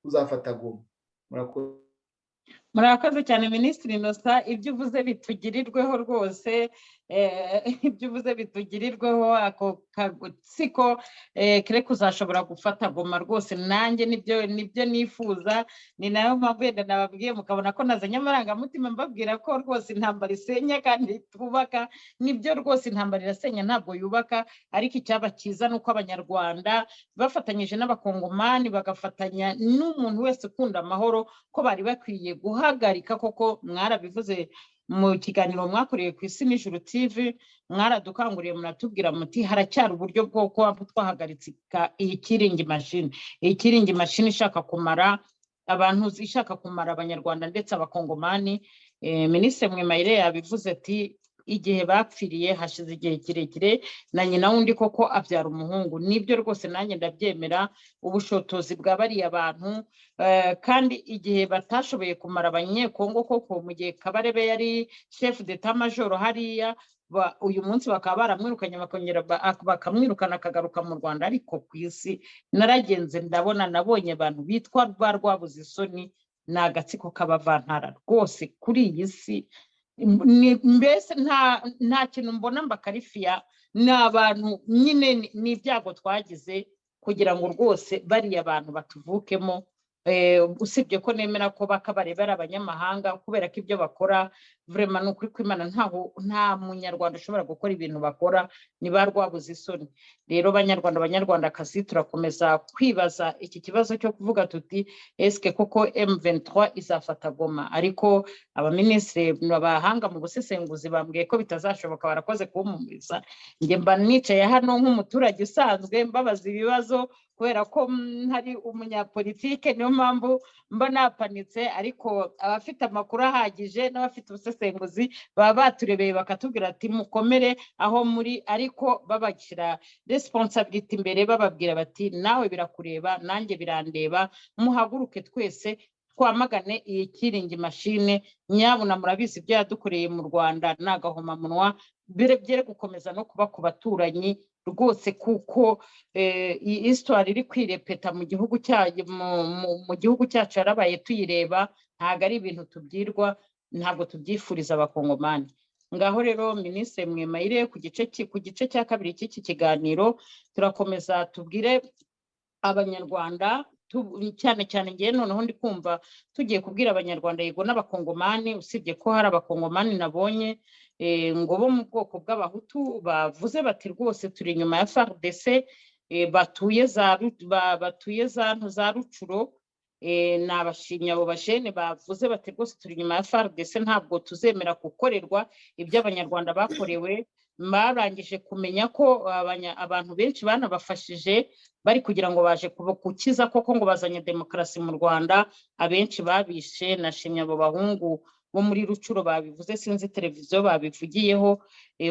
kuzafata Goma. Murakoze cyane Minisitiri Innocent, ibyo uvuze bitugirirweho rwose, ibyo uvuze bitugirirweho. Ako katsiko kere kuzashobora gufata Goma rwose, nanjye nibyo nifuza. Ni nayo mpamvu wenda nababwiye mukabona ko nazanye amarangamutima mbabwira ko rwose intambara isenya kandi twubaka. Nibyo rwose, intambara irasenya ntabwo yubaka, ariko icyaba cyiza nuko abanyarwanda bafatanyije n'abakongomani bagafatanya n'umuntu wese ukunda amahoro, ko bari bakwiye guhagarika. Koko mwarabivuze mu kiganiro mwakoreye ku Isi n'Ijuru TV, mwaradukanguriye muratubwira muti haracyari uburyo bwo kuba twahagaritse iyi killing machine. Iyi killing machine ishaka kumara abantu, ishaka kumara abanyarwanda ndetse abakongomani. Minisitiri Mwemayire yabivuze ati igihe bapfiriye hashize igihe kirekire, na nyina wundi koko abyara umuhungu. Nibyo rwose nanjye ndabyemera, ubushotozi bwa bariya bantu. Kandi igihe batashoboye kumara abanyekongo koko, mu gihe Kabarebe yari chef d'état major hariya, uyu munsi bakaba baramwirukanye bakongera bakamwirukana akagaruka mu Rwanda. Ariko ku isi naragenze ndabona, nabonye abantu bitwa rwabuze isoni, ni agatsiko k'abavantara rwose kuri iyi si. Mbese nta kintu mbona mbakarifiya. Ni abantu nyine, ni ibyago twagize kugira ngo rwose bariya abantu batuvukemo. Usibye ko nemera ko bakabarebera abanyamahanga kubera ko ibyo bakora vraiment ni ukuri kw'Imana nta munyarwanda ushobora gukora ibintu bakora. Ni ba rwabuze isoni. Rero banyarwandakazi, turakomeza kwibaza iki kibazo cyo kuvuga tuti eske koko M23 izafata Goma. Ariko abaminisitiri n'abahanga mu busesenguzi bambwiye ko bitazashoboka, barakoze kumpumuriza. Njye mba nicaye hano nk'umuturage usanzwe mbabaza ibibazo kubera ko hari umunyapolitike, niyo mpamvu mba napanitse. Ariko abafite amakuru ahagije n'abafite ubusesenguzi baba baturebeye bakatubwira ati mukomere aho muri, ariko babashyira responsibility imbere, bababwira bati nawe birakureba, nanjye birandeba, muhaguruke twese twamagane iyi killing machine. Nyabuna murabizi ibyo yadukoreye mu Rwanda n'agahomamunwa, byere gukomeza no kuba ku baturanyi rwose, kuko iyi histoire iri kwirepeta mu gihugu cyacu yarabaye tuyireba. Ntabwo ari ibintu tubyirwa, ntabwo tubyifuriza abakongomani. Ngaho rero Minisitiri Mwemayire, ku gice cya kabiri cy'iki kiganiro turakomeza tubwire abanyarwanda, cyane cyane ngiye noneho ndi kumva tugiye kubwira abanyarwanda yego n'abakongomani, usibye ko hari abakongomani nabonye ngo bo mu bwoko bw'abahutu bavuze bati rwose turi inyuma ya FARDC, batuye za Rucuro. Nabashimye abo bajene bavuze bati rwose turi inyuma ya FARDC, ntabwo tuzemera gukorerwa ibyo abanyarwanda bakorewe. Barangije kumenya ko abantu benshi banabafashije bari kugira ngo baje gukiza koko, ngo bazanye demokarasi mu Rwanda. Abenshi babishe. Nashimye abo bahungu bo muri Rucuro babivuze, sinzi televiziyo babivugiyeho.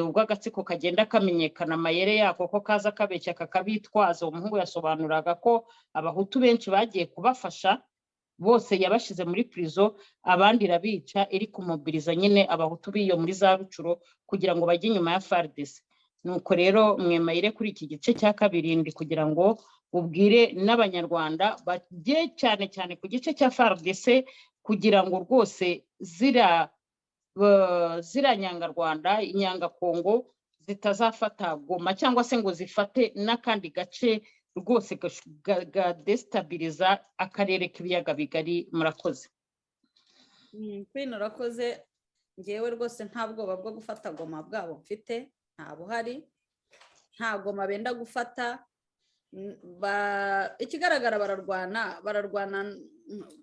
Ubwo agatsiko kagenda kamenyekana amayere yako ko kaza kabeshya kakabitwaza. Umuhungu yasobanuraga ko abahutu benshi bagiye kubafasha bose yabashize muri prison, abandi irabica, iri kumobiriza nyine abahutu biyo muri za Rucuro kugira ngo bajye inyuma ya FARDC. Nuko rero Mwemayire kuri iki gice cya kabiri ndi kugira ngo ubwire n'abanyarwanda bajye cyane cyane ku gice cya FARDC kugira ngo rwose zira nyangarwanda, inyangakongo zitazafata Goma cyangwa se ngo zifate n'akandi gace rwose gadestabiliza akarere k'ibiyaga bigari. Murakoze. Kwino urakoze. Ngewe rwose nta bwoba bwo gufata Goma bwabo mfite, nta buhari, nta Goma benda gufata. Ikigaragara bararwana.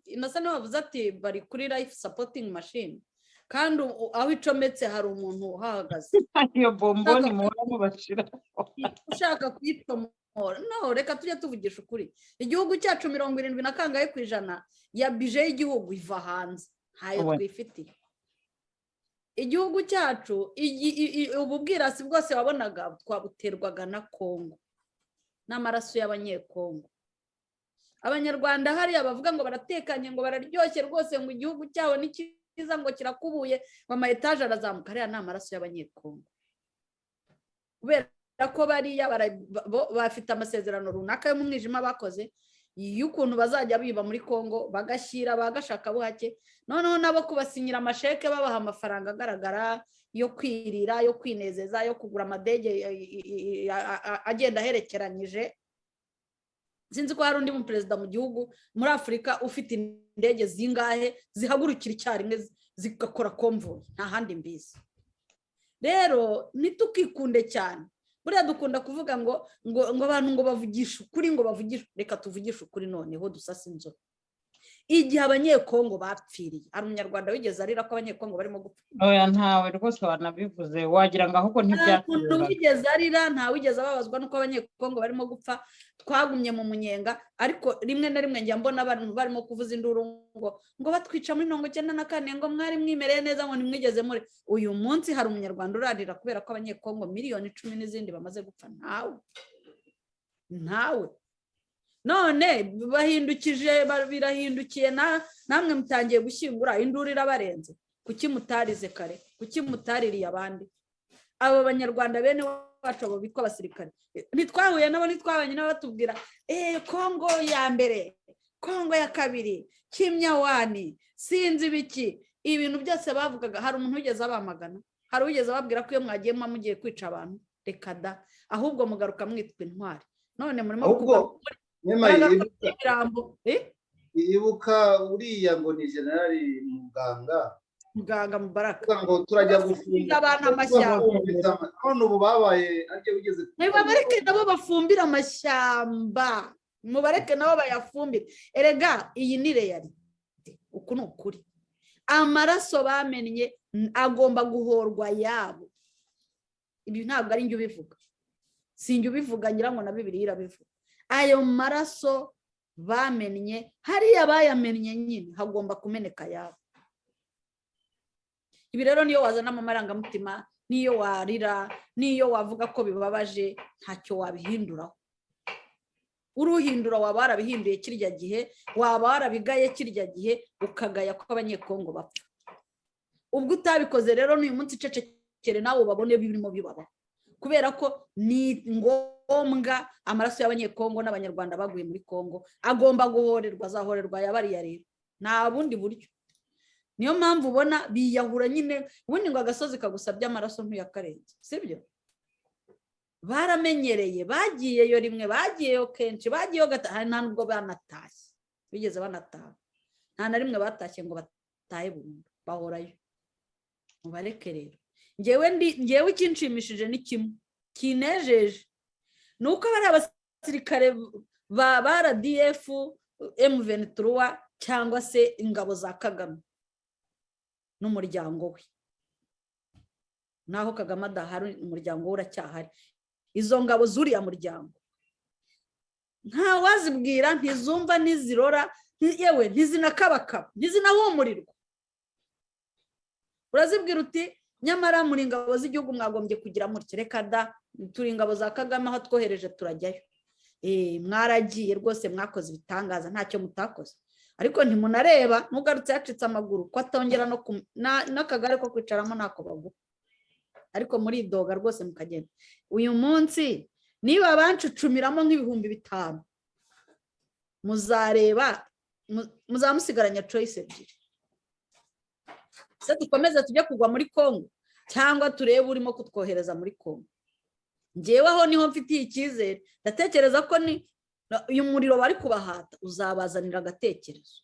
Inosa niwe wavuze ati bari kuri life supporting machine, kandi aho icometse hari umuntu uhahagaze. Iyo bomboni muhora mubashira ushaka kuyicomora. No, reka tujye tuvugisha ukuri. Igihugu cyacu 70% ya bije y'igihugu iva hanze, ntayo twifitiye. Igihugu cyacu ubu bwirasi bwose wabonaga twabuterwaga na Kongo, n'amaraso y'abanyekongo. Abanyarwanda hariya bavuga ngo baratekanye, ngo bararyoshye rwose, ngo igihugu cyaho ni cyiza, ngo kirakubuye, ngo ama etaje arazamuka. Hariya ni amaraso y'abanyekongo, kubera ko bariya bafite amasezerano runaka yo mu mwijima bakoze y'ukuntu bazajya biba muri Kongo, bagashyira bagashaka buhake, noneho nabo kubasinyira amasheke babaha amafaranga agaragara yo kwirira, yo kwinezeza, yo kugura amadege agenda aherekeranyije. Sinzi ko hari undi mu perezida mu gihugu muri Afurika ufite indege zingahe zihagurukira icyarimwe zigakora convoy, nta handi mbizi. Rero nitukikunde cyane, buriya dukunda kuvuga ngo abantu ngo bavugisha ukuri, ngo bavugisha. Reka tuvugisha ukuri noneho dusasa inzobe. Igihe abanyekongo bapfiriye, hari umunyarwanda wigeze arira ko abanyekongo barimo gupfa? Oya, ntawe rwose wanabivuze, wagira ngo ahubwo ntibyakunda. Wigeze arira, nta wigeze ababazwa nuko abanyekongo barimo gupfa. Twagumye mu munyenga, ariko rimwe na rimwe njya mbona abantu barimo kuvuza induru ngo batwica muri 94, ngo mwari mwimereye neza, ngo nimwigeze muri. Uyu munsi hari umunyarwanda urarira kubera ko abanyekongo 10,000,000 n'izindi bamaze gupfa? Ntawe. None birahindukiye, namwe mutangiye gushyingura, induru irabarenze. Kuki mutarize kare? Kuki mutaririye abandi? Abo banyarwanda bene wacu abo bitwa abasirikare, ntitwahuye nabo, ntitwabanye nabo batubwira Kongo ya mbere, Kongo ya kabiri, Kimyawani, sinzi biki, ibintu byose bavugaga. Hari umuntu wigeze abamagana? Hari wigeze ababwira ko iyo mwagiye mugiye kwica abantu? Reka da, ahubwo mugaruka mwitwa intwari. None murimo ibuka uriya ngo ni generali Muganga Mubaraka ngo turajya gufunga abantu amashyamba. None ubu babaye ariko bigeze bareke nabo bafumbira amashyamba, mubareke nabo bayafumbire. Erega iyi ni reality, uku ni ukuri. Amaraso bamennye agomba guhorwa yabo. Ibi ntabwo ari njye ubivuga, sinjye ubivuga, ngira ngo na Bibiliya irabivuga. Ayo maraso bamennye, hariya bayamennye nyine hagomba kumeneka yabo. Ibi rero niyo wazana amarangamutima, niyo warira, niyo wavuga ko bibabaje, ntacyo wabihinduraho. Uruhindura waba warabihinduye kirya gihe, waba warabigaye kirya gihe, ukagaya ko abanyekongo bapfa. Ubwo utabikoze rero n'uyu munsi cecekere nawe babone birimo bibaba, kubera ko ni ngombwa. Amaraso y'abanyekongo n'abanyarwanda baguye muri Kongo agomba guhorerwa, azahorerwa yabariya rero, nta bundi buryo. Niyo mpamvu ubona biyahura nyine. Ubundi ngo agasozi kagusabye amaraso ntuyakarenze, sibyo? Baramenyereye, bagiyeyo rimwe, bagiyeyo kenshi, bagiyeyo gatatu, nta nubwo banatashye, bigeze banataha. Nta na rimwe batashye ngo batahe burundu, bahorayo. Mubareke rero. Ngewe ikinshimishije ni kimwe, kinejeje, nuko bari abasirikare ba RDF, M23 cyangwa se ingabo za Kagame n'umuryango we. Naho Kagame adahari, umuryango we uracyahari. Izo ngabo zuriya muryango nta wazibwira, ntizumva, ntizirora, yewe ntizinakabakaba, ntizinahumurirwa. Urazibwira uti nyamara muri ingabo z'igihugu mwagombye kugira mutya. Reka da, turi ingabo za Kagame, aho twohereje turajyayo. Mwaragiye rwose, mwakoze ibitangaza, ntacyo mutakoze. ariko ntimunareba nugarutse yacitse amaguru ko atongera n'akagare ko kwicaramo ntako baguha, ariko muri doga rwose mukagenda. Uyu munsi niba bancucumiramo nk'ibihumbi 5 muzareba muzamusigaranya choice ebyiri, se dukomeze tujye kugwa muri Kongo cyangwa turebe urimo kutwohereza muri Kongo. Njyeweho niho mfitiye icyizere, ndatekereza ko ni uyu muriro bari kubahata uzabazanira agatekerezo,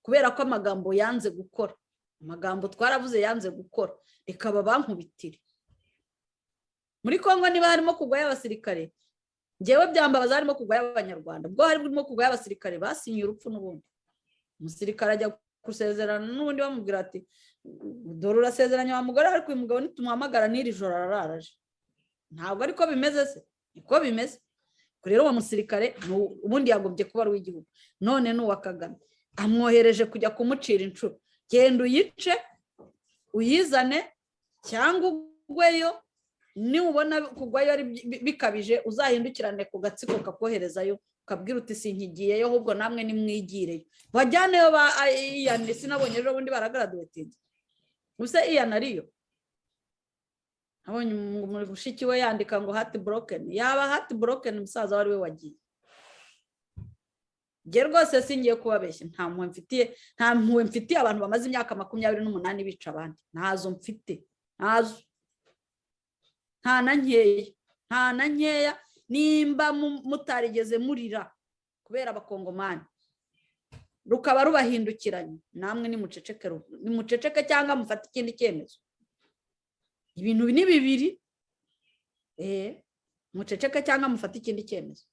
kubera ko amagambo yanze gukora, amagambo twaravuze yanze gukora, reka babankubitire. Muri Kongo niba harimo kugwa y'abasirikare, njyewe byambabaza harimo kugwa y'abanyarwanda, bwo harimo kugwa y'abasirikare basinye urupfu n'ubundi. Umusirikare ajya gusezerana n'ubundi bamubwira ati dore urasezeranya wa mugore, ariko uyu mugabo nitumuhamagara n'iri joro araraje. Ntabwo ariko bimeze se, niko bimeze. Rero uwo musirikare ubundi yagombye kuba ari uw'igihugu, none n'uwa Kagame amwohereje kujya kumucira inshuro. Genda uyice uyizane cyangwa ugweyo, niubona kugwayo ari bikabije uzahindukirane ku gatsiko kakoherezayo ukabwira uti sinkigiyeyo, ahubwo namwe nimwigireyo. Bajyaneyo ba Ian, sinabonye rero ubundi baragraduatinze. Use Ian ariyo abonye muri bushiki we yandika ngo heart broken, yaba heart broken musaza wari we wagiye. Nge rwose singiye kubabeshya, nta mpuwe mfitiye abantu bamaze imyaka 28 bica abandi, ntazo mfite, ntazo, nta na nkeya. Nimba mutarigeze murira kubera abakongomani rukaba rubahindukiranye, namwe nimuceceke cyangwa mufate ikindi cyemezo. Ibintu ni bibiri, muceceke cyangwa mufate ikindi cyemezo.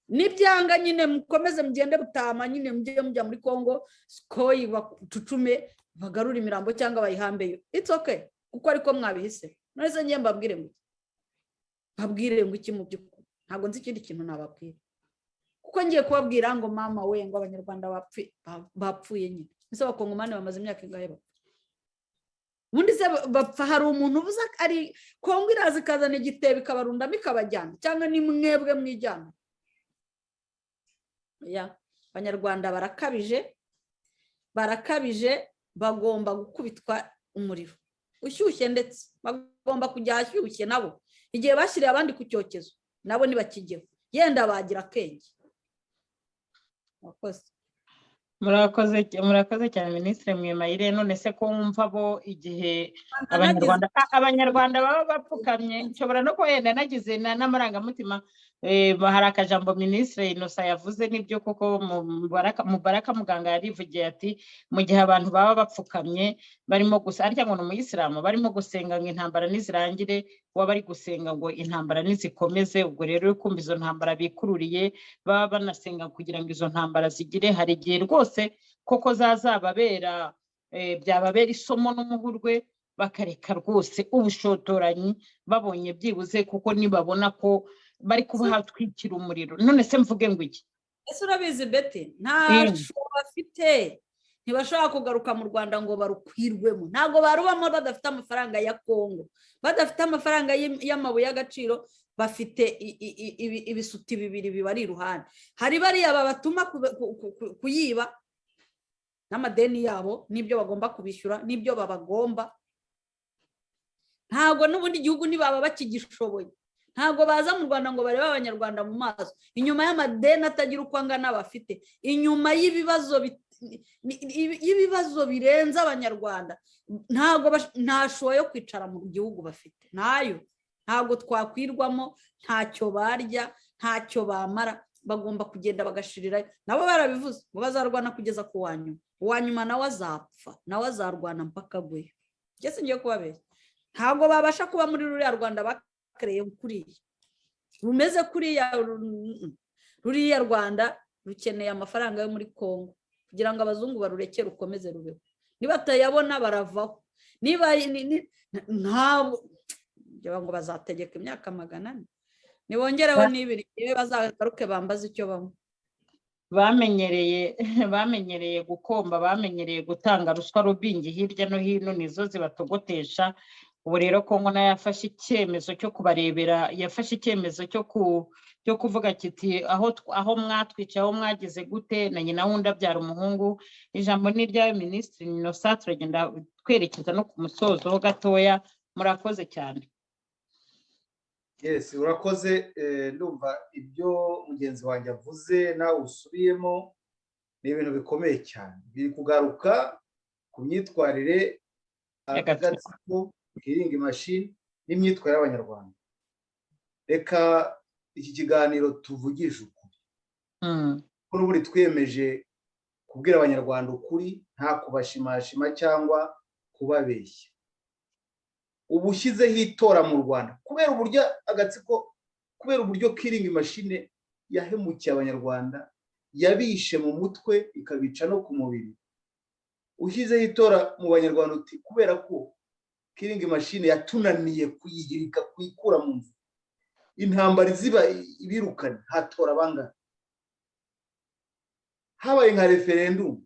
Nibyanga nyine mukomeze mugende butama, nyine mujya muri Kongo skoyi batucume bagarura imirambo cyangwa bayihambeyo, it's okay, kuko ariko mwabihise. None ngiye mbabwire ngo iki mu by'ukuri ntabwo nzi ikindi kintu nababwira, kuko ngiye kubabwira ngo mama we ngo abanyarwanda bapfuye nyine. Ese abakongomani bamaze imyaka ingahe bapfa? Ubundi se bapfa hari umuntu ubuza ari Kongo iraza ikazana igitebo ikabarundamo ikabajyana, cyangwa ni mwebwe mwijyana? Ya abanyarwanda barakabije, bagomba gukubitwa umuriro ushyushye, ndetse bagomba kujya ashyushye. Nabo igihe bashyiriye abandi ku cyokezo nabo nibakijyeho, yenda bagira akenge. Murakoze cyane Minisitiri Mwemayire. None se ko wumva bo igihe abanyarwanda baba bapfukamye, nshobora no ko yenda nagize n'amarangamutima. Hari akajambo Minisitiri Innocent yavuze, nibyo koko Mubaraka muganga yarivugiye ati mu gihe abantu baba bapfukamye barimo gusa arya ngo n'umuyisilamu barimo gusenga ngo intambara nizirangire, waba ari gusenga ngo intambara nizikomeze. Ubwo rero kumva izo ntambara bikururiye baba banasenga kugira ngo izo ntambara zigire, hari igihe rwose koko zazababera byababera isomo n'umuhurwe, bakareka rwose ubushotoranyi babonye byibuze, kuko nibabona ko bari kubahatwikira umuriro. None se mvuge ngo iki? Ese urabizi Beti, nta bafite, ntibashobora kugaruka mu Rwanda ngo barukwirwemo. Ntago barubamo badafite amafaranga ya Kongo, badafite amafaranga y'amabuye y'agaciro, bafite ibisuti bibiri bibari iruhande. Hari bariya babatuma kuyiba n'amadeni yabo, n'ibyo bagomba kubishyura, n'ibyo babagomba. Ntago n'ubundi igihugu nibaba bakigishoboye, ntago baza mu Rwanda ngo barebe abanyarwanda mu maso, inyuma y'amadeni atagira uko angana bafite, inyuma y'ibibazo birenze abanyarwanda. Nta shuwa yo kwicara mu gihugu bafite, nayo ntago twakwirwamo, ntacyo barya, ntacyo bamara, bagomba kugenda bagashirirayo. Nabo barabivuze ngo bazarwana kugeza ku wanyuma, uwanyuma nawe azapfa, nawe azarwana mpaka gweyo. Cyese ngiye kubabeshya, ntago babasha kuba muri ruriya Rwanda bakreye kuriya rumeze kuriya. Ruriya Rwanda rukeneye amafaranga yo muri Kongo kugira ngo abazungu barurekere ukomeze rubeho. Niba batayabona baravaho, niba ntabwo ngo bazategeka imyaka 100, nibongereho n'ibiri bazagaruke bambaza icyo bamwe. Bamenyereye gukomba, bamenyereye gutanga ruswa rubingi hirya no hino, nizo zibatogotesha. ubu rero Kongo nayo yafashe icyemezo cyo kubarebera, yafashe icyemezo cyo kuvuga kiti aho mwatwica aho mwagize gute na nyina wundi abyara umuhungu. Ijambo ni iryawe Minisitiri Innocent, turagenda twerekeza no ku musozo ho gatoya. Murakoze cyane. Yes, urakoze. Ndumva ibyo mugenzi wanjye avuze nawe usubiyemo ni ibintu bikomeye cyane, biri kugaruka ku myitwarire y'agatsiko kiringa imashini n'imyitwarire y'abanyarwanda. Reka iki kiganiro tuvugije ukuri, ko n'ubundi twiyemeje kubwira abanyarwanda ukuri, nta kubashimashima cyangwa kubabeshya. Ubu ushyizeho itora mu Rwanda kubera uburyo agatsiko, kubera uburyo kiringa imashini yahemukiye abanyarwanda, yabishe mu mutwe ikabica no ku mubiri. Ushyizeho itora mu banyarwanda uti kubera ko kiringa imashini yatunaniye kuyigirika, kuyikura mu nzu, intambara ziba ibirukanye, hatora bangana. Habaye nka referendum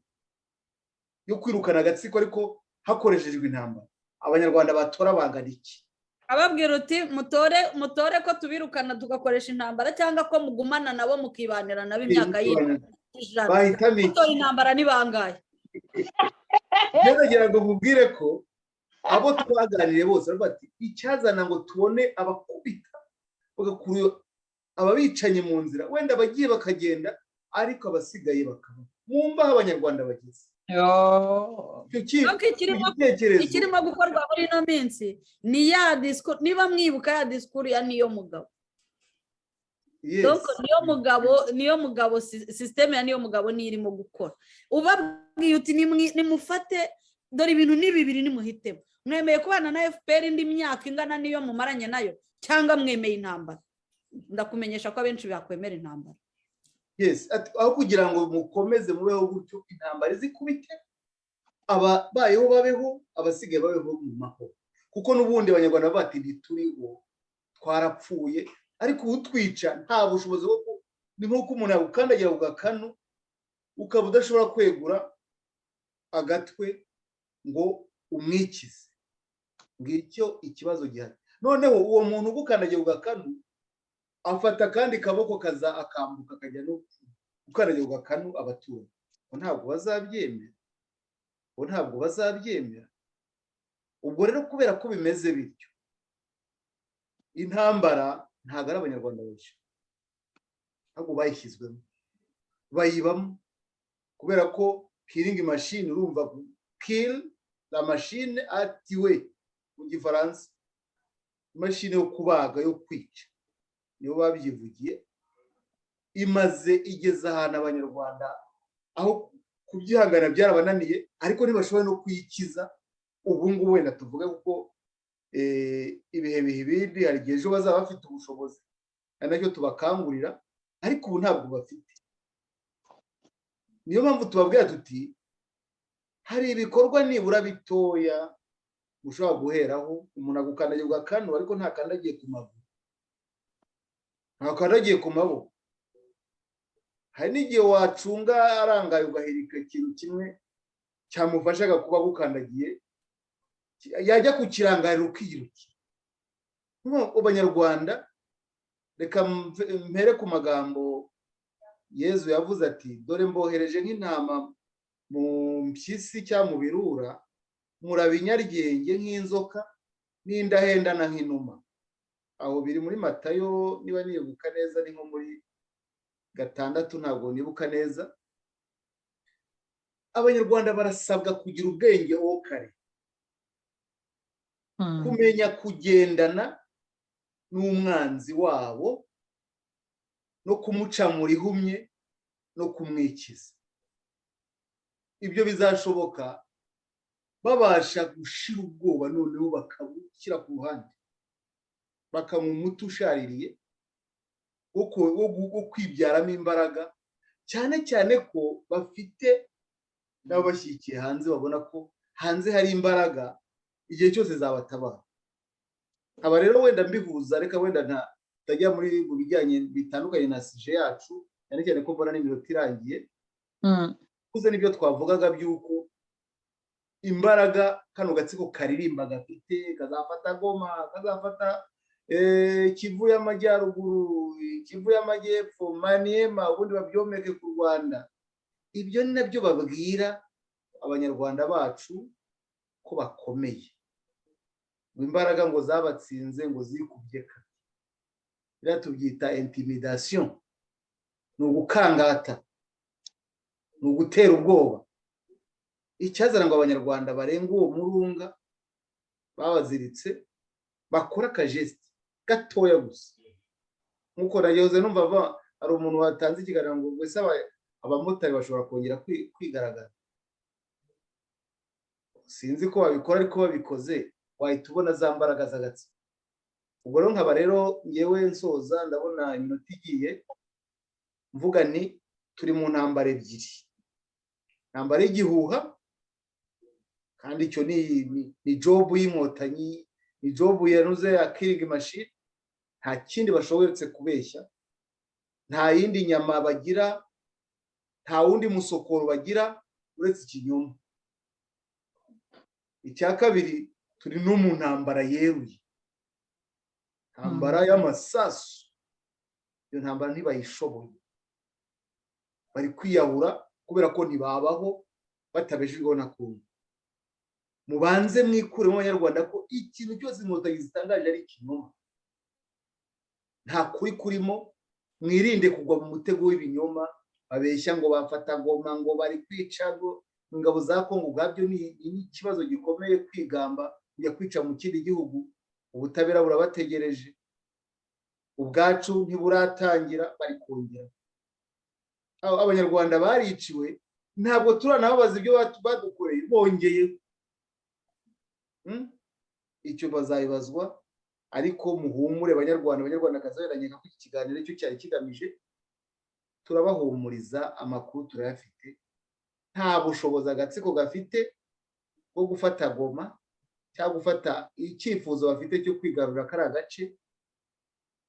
yo kwirukana agatsiko ariko hakoreshejwe intambara, abanyarwanda batora bangana iki? ababwira uti mutore ko tubirukana tugakoresha intambara, cyangwa ko mugumana nabo mukibanira nabo imyaka y'ijana. Bahitamo iki? Gutora intambara ni bangahe? Neragira ngo mubwire ko abo twaganiriye bose bati icyazana ngo tubone abakubita bagakura ababicanye mu nzira, wenda bagiye bakagenda ariko abasigaye bakaba mwumva aho abanyarwanda bageze. Ikirimo gukorwa muri ino minsi ni ya disikuru, niba mwibuka ya disikuru ya niyo mugabo. niyo mugabo sisiteme ya niyo mugabo niyo irimo gukora. Ubabwiye uti nimufate dore ibintu ni bibiri nimuhitemo, mwemeye kubana na FPR indi myaka ingana niyo mumaranye nayo, cyangwa mwemeye intambara. Ndakumenyesha ko abenshi bakwemera intambara. Yes, aho kugira ngo mukomeze mubeho gutyo intambara zikubite, ababayeho babeho, abasigaye babeho mu mahoro. Kuko n'ubundi abanyarwanda bati ntituriho, twarapfuye, ariko utwica nta bushobozi bwo, ni nk'uko umuntu yagukandagira ku gakanu ukaba udashobora kwegura agatwe ngo umwikize. Ngicyo ikibazo gihari. Noneho uwo muntu ugukandagira ku gakanu afata kandi kaboko kaza akambuka akajya no gukandagira ku gakanu abaturanyi. Ntabwo bazabyemera. Ubwo rero kubera ko bimeze bityo, intambara ntabwo ari abanyarwanda benshi, ntabwo bayishyizwemo, bayibamo. Kubera ko killing machine, urumva kill la machine atiwe mu gifaransa, imashini yo kubaga, yo kwica, niyo babyivugiye. Imaze igeza ahantu abanyarwanda aho kubyihangana byarabananiye, ariko ntibashobora no kuyikiza. Ubu ngubu wenda tuvuge kuko ibihe bihibindi, hari igihe ejo bazaba bafite ubushobozi, ari nacyo tubakangurira, ariko ubu ntabwo bafite. Niyo mpamvu tubabwira tuti hari ibikorwa nibura bitoya ushobora guheraho. Umuntu agukandagiye ku gakanu ariko ntakandagiye ku maguru, ntakandagiye ku maboko. Hari n'igihe wacunga arangaye ugahirika ikintu kimwe cyamufashaga kuba gukandagiye, yajya kukirangarira ukiyirukira. Abanyarwanda, reka mpere ku magambo Yezu yavuze ati dore mbohereje nk'intama mu mpyisi cyangwa mu birura, murabinyarwenge nk'inzoka n'indahendana nk'inuma. Aho biri muri Matayo, niba nibuka neza ni nko muri 6, ntabwo nibuka neza. Abanyarwanda barasabwa kugira ubwenge ho kare, kumenya kugendana n'umwanzi wabo no kumuca muri humye no kumwikiza. Ibyo bizashoboka babasha gushira ubwoba, noneho bakabushyira ku ruhande, bakamu umuti ushaririye wo kwibyaramo imbaraga, cyane cyane ko bafite n'abashyikiye hanze, babona ko hanze hari imbaraga igihe cyose zabatabara. Aba rero wenda mbihuza, reka wenda tajya muri bijyanye bitandukanye na sije yacu, cyane cyane ko mbona n'iminota irangiye. Kuze nibyo twavugaga by'uko imbaraga kano gatsiko karirimba gafite, kazafata Goma, kazafata Kivu y'Amajyaruguru, Kivu y'Amajyepfo, Maniema, ubundi babyomeke ku Rwanda. Ibyo ni nabyo babwira abanyarwanda bacu ko bakomeye, imbaraga ngo zabatsinze ngo zikubye kare. Biriya tubyita intimidation, ni ugukangata, ni ugutera ubwoba. Icyazana ngo abanyarwanda barenga uwo murunga babaziritse bakora akajesti gatoya gusa. Nkuko nayoze numva ari umuntu watanze ikiganiro ngo wese abamotari bashobora kongera kwigaragaza. Sinzi ko babikora, ariko babikoze wahita ubona za mbaraga z'agatsiko. Ubwo rero nkaba rero ngewe nsoza, ndabona iminota igiye, mvuga ni turi mu ntambara ebyiri. Ntambara y'igihuha, kandi icyo ni job y'inkotanyi, ni job yanuze ya killing machine. Nta kindi bashoboretse kubeshya, nta yindi nyama bagira, nta wundi musokoro bagira uretse ikinyoma. Icya kabiri, turi no mu ntambara yeruye, ntambara y'amasasu. Iyo ntambara ntibayishoboye, bari kwiyahura kubera ko ntibabaho batabeshejweho na kumwe. Mubanze mwikuremo abanyarwanda ko ikintu cyose inkotanyi zitangaje ari ikinyoma, nta kuri kurimo. Mwirinde kugwa mu mutego w'ibinyoma, babeshya ngo bafata Goma, ngo bari kwica ngo ingabo za Kongo. Ubwabyo ni ikibazo gikomeye, kwigamba kujya kwica mu kindi gihugu. Ubutabera burabategereje, ubwacu ntiburatangira, bari kongera. Abanyarwanda bariciwe, ntabwo turanababaza ibyo badukoreye, bongeye icyo bazabibazwa. Ariko muhumure abanyarwandakazi, beranye ko iki kiganiro cyo cyari kigamije, turabahumuriza, amakuru turayafite. Nta bushobozi agatsiko gafite bwo gufata Goma cyangwa gufata icyifuzo bafite cyo kwigarurira kariya gace,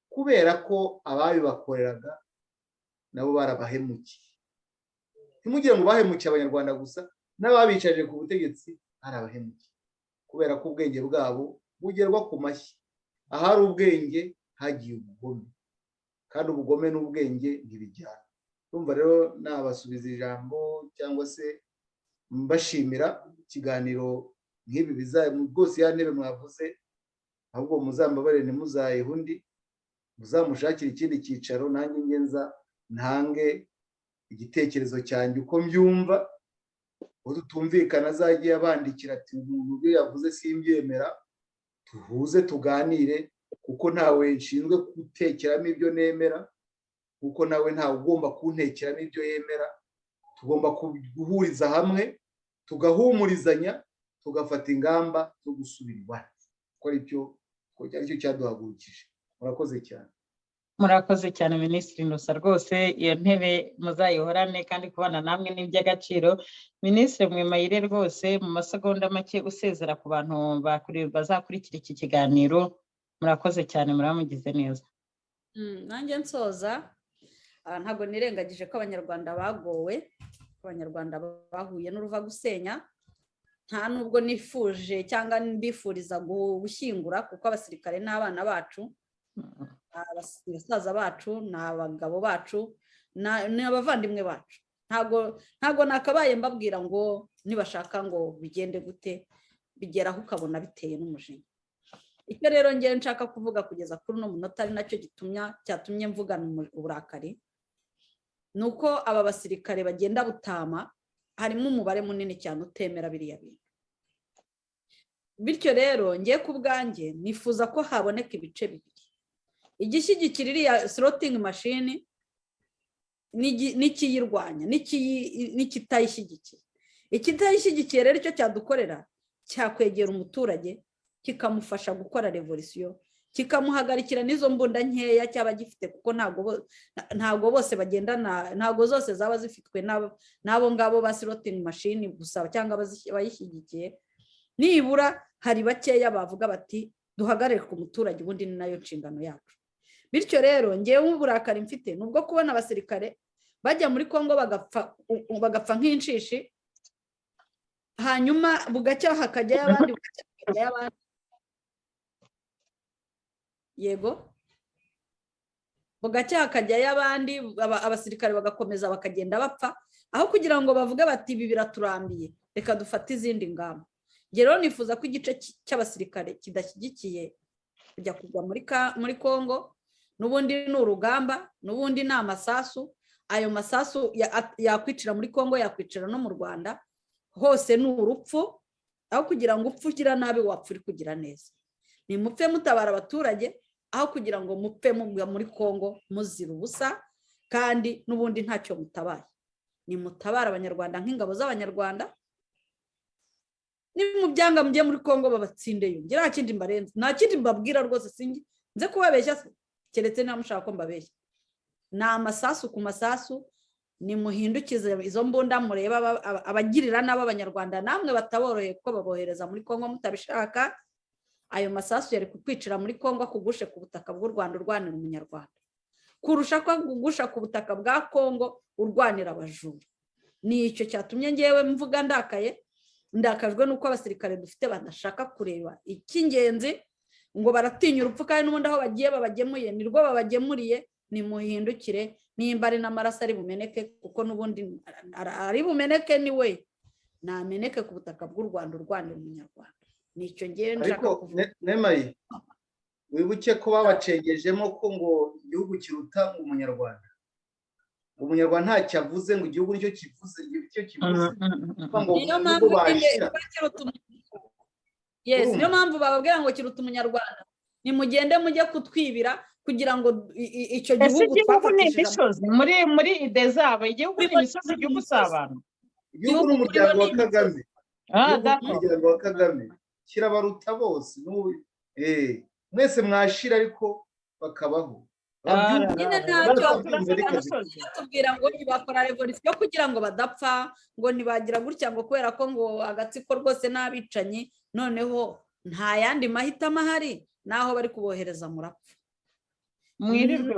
kubera ko ababibakoreraga nabo barabahemukiye. Ntimugire ngo bahemukiye abanyarwanda gusa, n'ababicaje ku butegetsi barabahemukiye, kubera ko ubwenge bwabo bugerwa ku mashyi. Ahari ubwenge hagiye ubugome, kandi ubugome n'ubwenge ntibijyana. Urumva rero nabasubiza ijambo, cyangwa se mbashimira ikiganiro nk'ibi bizaye rwose. Ya ntebe mwavuze, ahubwo muzambabarire ntimuzayihe undi, muzamushakire ikindi cyicaro, nanjye ngenza ntange igitekerezo cyanjye uko mbyumva. Uwo tutumvikana azagiye abandikira ati umuntu ibyo yavuze simbyemera, tuhuze tuganire, kuko ntawe nshinzwe gutekeramo ibyo nemera, kuko nawe ntawe ugomba kuntekeramo ibyo yemera. Tugomba guhuriza hamwe, tugahumurizanya, tugafata ingamba zo gusubira iwacu, kuko aricyo cyaduhagurukije. Murakoze cyane. Murakoze cyane Minisitiri Innocent, rwose iyo ntebe muzayihorane, kandi kubana namwe ni iby'agaciro. Minisitiri Mwemayire, rwose mu masegonda make usezera ku bantu bazakurikira iki kiganiro. Murakoze cyane, muramugize neza. Nanjye nsoza, ntabwo nirengagije ko abanyarwanda bagowe, abanyarwanda bahuye n'uruva gusenya. Nta nubwo nifuje cyangwa mbifuriza gushyingura, kuko abasirikare n'abana bacu, abasaza bacu, n'abagabo bacu, n'abavandimwe bacu. Ntabwo nakabaye mbabwira ngo nibashaka ngo bigende gute, bigeraho ukabona biteye n'umujinya. Icyo rero ngiye nshaka kuvuga kugeza kuri uno munota, ari nacyo cyatumye mvugana uburakari, ni uko aba basirikare bagenda butama, harimo umubare munini cyane utemera biriya bintu. Bityo rero ngiye ku bwanjye nifuza ko haboneka ibice bibiri: igishyigikira iriya slotting machine n'ikiyirwanya, n'ikitayishyigikiye. Ikitayishyigikiye rero icyo cyadukorera, cyakwegera umuturage, kikamufasha gukora revolution, kikamuhagarikira n'izo mbunda nkeya cyaba gifite, kuko ntabwo bose bagendana, ntabwo zose zaba zifitwe n'abo ngabo ba slotting machine gusa cyangwa bayishyigikiye. Nibura hari bakeya bavuga bati duhagarare ku muturage, ubundi ni nayo nshingano yacu. Bityo rero ngewe uburakari mfite nubwo kubona abasirikare bajya muri Kongo bagapfa nk'inshishi, hanyuma bugacya hakajyayo abandi bugacya hakajyayo abandi yego bugacya hakajyayo abandi abasirikare bagakomeza bakagenda bapfa aho kugira ngo bavuge bati ibi biraturambiye reka dufate izindi ngamba. Rero nifuza ko igice cy'abasirikare kidashyigikiye kujya kugwa muri Kongo, n'ubundi ni urugamba, n'ubundi ni amasasu. Ayo masasu yakwicira muri Kongo, yakwicira no mu Rwanda, hose ni urupfu. Aho kugira ngo upfe ugira nabi wapfa uri kugira neza. Ni mupfe mutabara abaturage aho kugira ngo mupfe mugwa muri Kongo muzira ubusa kandi n'ubundi ntacyo mutabaye. Ni mutabara abanyarwanda nk'ingabo z'abanyarwanda, ni mu byanga mujye muri Kongo babatsindeyo. Ngira kindi mbarenze, nta kindi mbabwira rwose, singi nze kubabeshya keretse nta mushaka ko mbabeshya. Ni amasasu ku masasu, ni muhindukize izo mbunda mureba abagirira nabo abanyarwanda namwe bataboroheye ko babohereza muri Kongo mutabishaka. Ayo masasu yari kukwicira muri Kongo kugushe ku butaka bw'u Rwanda urwanira umunyarwanda, kurusha ko kugusha ku butaka bwa Kongo urwanira abajura. Ni icyo cyatumye ngewe mvuga ndakajwe nuko abasirikare dufite badashaka kureba icy'ingenzi, ngo baratinya urupfu kandi n'ubundi aho bagiye babagemuye nirwo babagemuriye. Ni muhindukire, nimba ari n'amaraso ari bumeneke, kuko n'ubundi ari bumeneke ni we nameneke ku butaka bw'u Rwanda urwanira umunyarwanda. Nicyo ngewe nshaka kuvuga. Nemayi, wibuke ko babacengejemo ko ngo igihugu kiruta umunyarwanda. Umunyarwanda ntacyo avuze ngo igihugu nicyo kivuze, icyo kivuze niyo mpamvu niyo mpamvu bababwira ngo kiruta umunyarwanda. Nimugende mujye kutwibira kugira ngo icyo gihugu twafatishije muri ide zabo. Igihugu ni imisozi, igihugu si abantu. Igihugu ni umuryango wa Kagame. Umuryango wa Kagame kirabaruta bose. Mwese mwashira ariko bakabaho. Nyine ntacyo tubwira ngo bakora revolution kugira ngo badapfa, ngo ntibagira gutya ngo kubera ko ngo agatsiko rwose n'abicanyi, noneho nta yandi mahitamo ahari naho bari kubohereza murapfa. Mwirirwe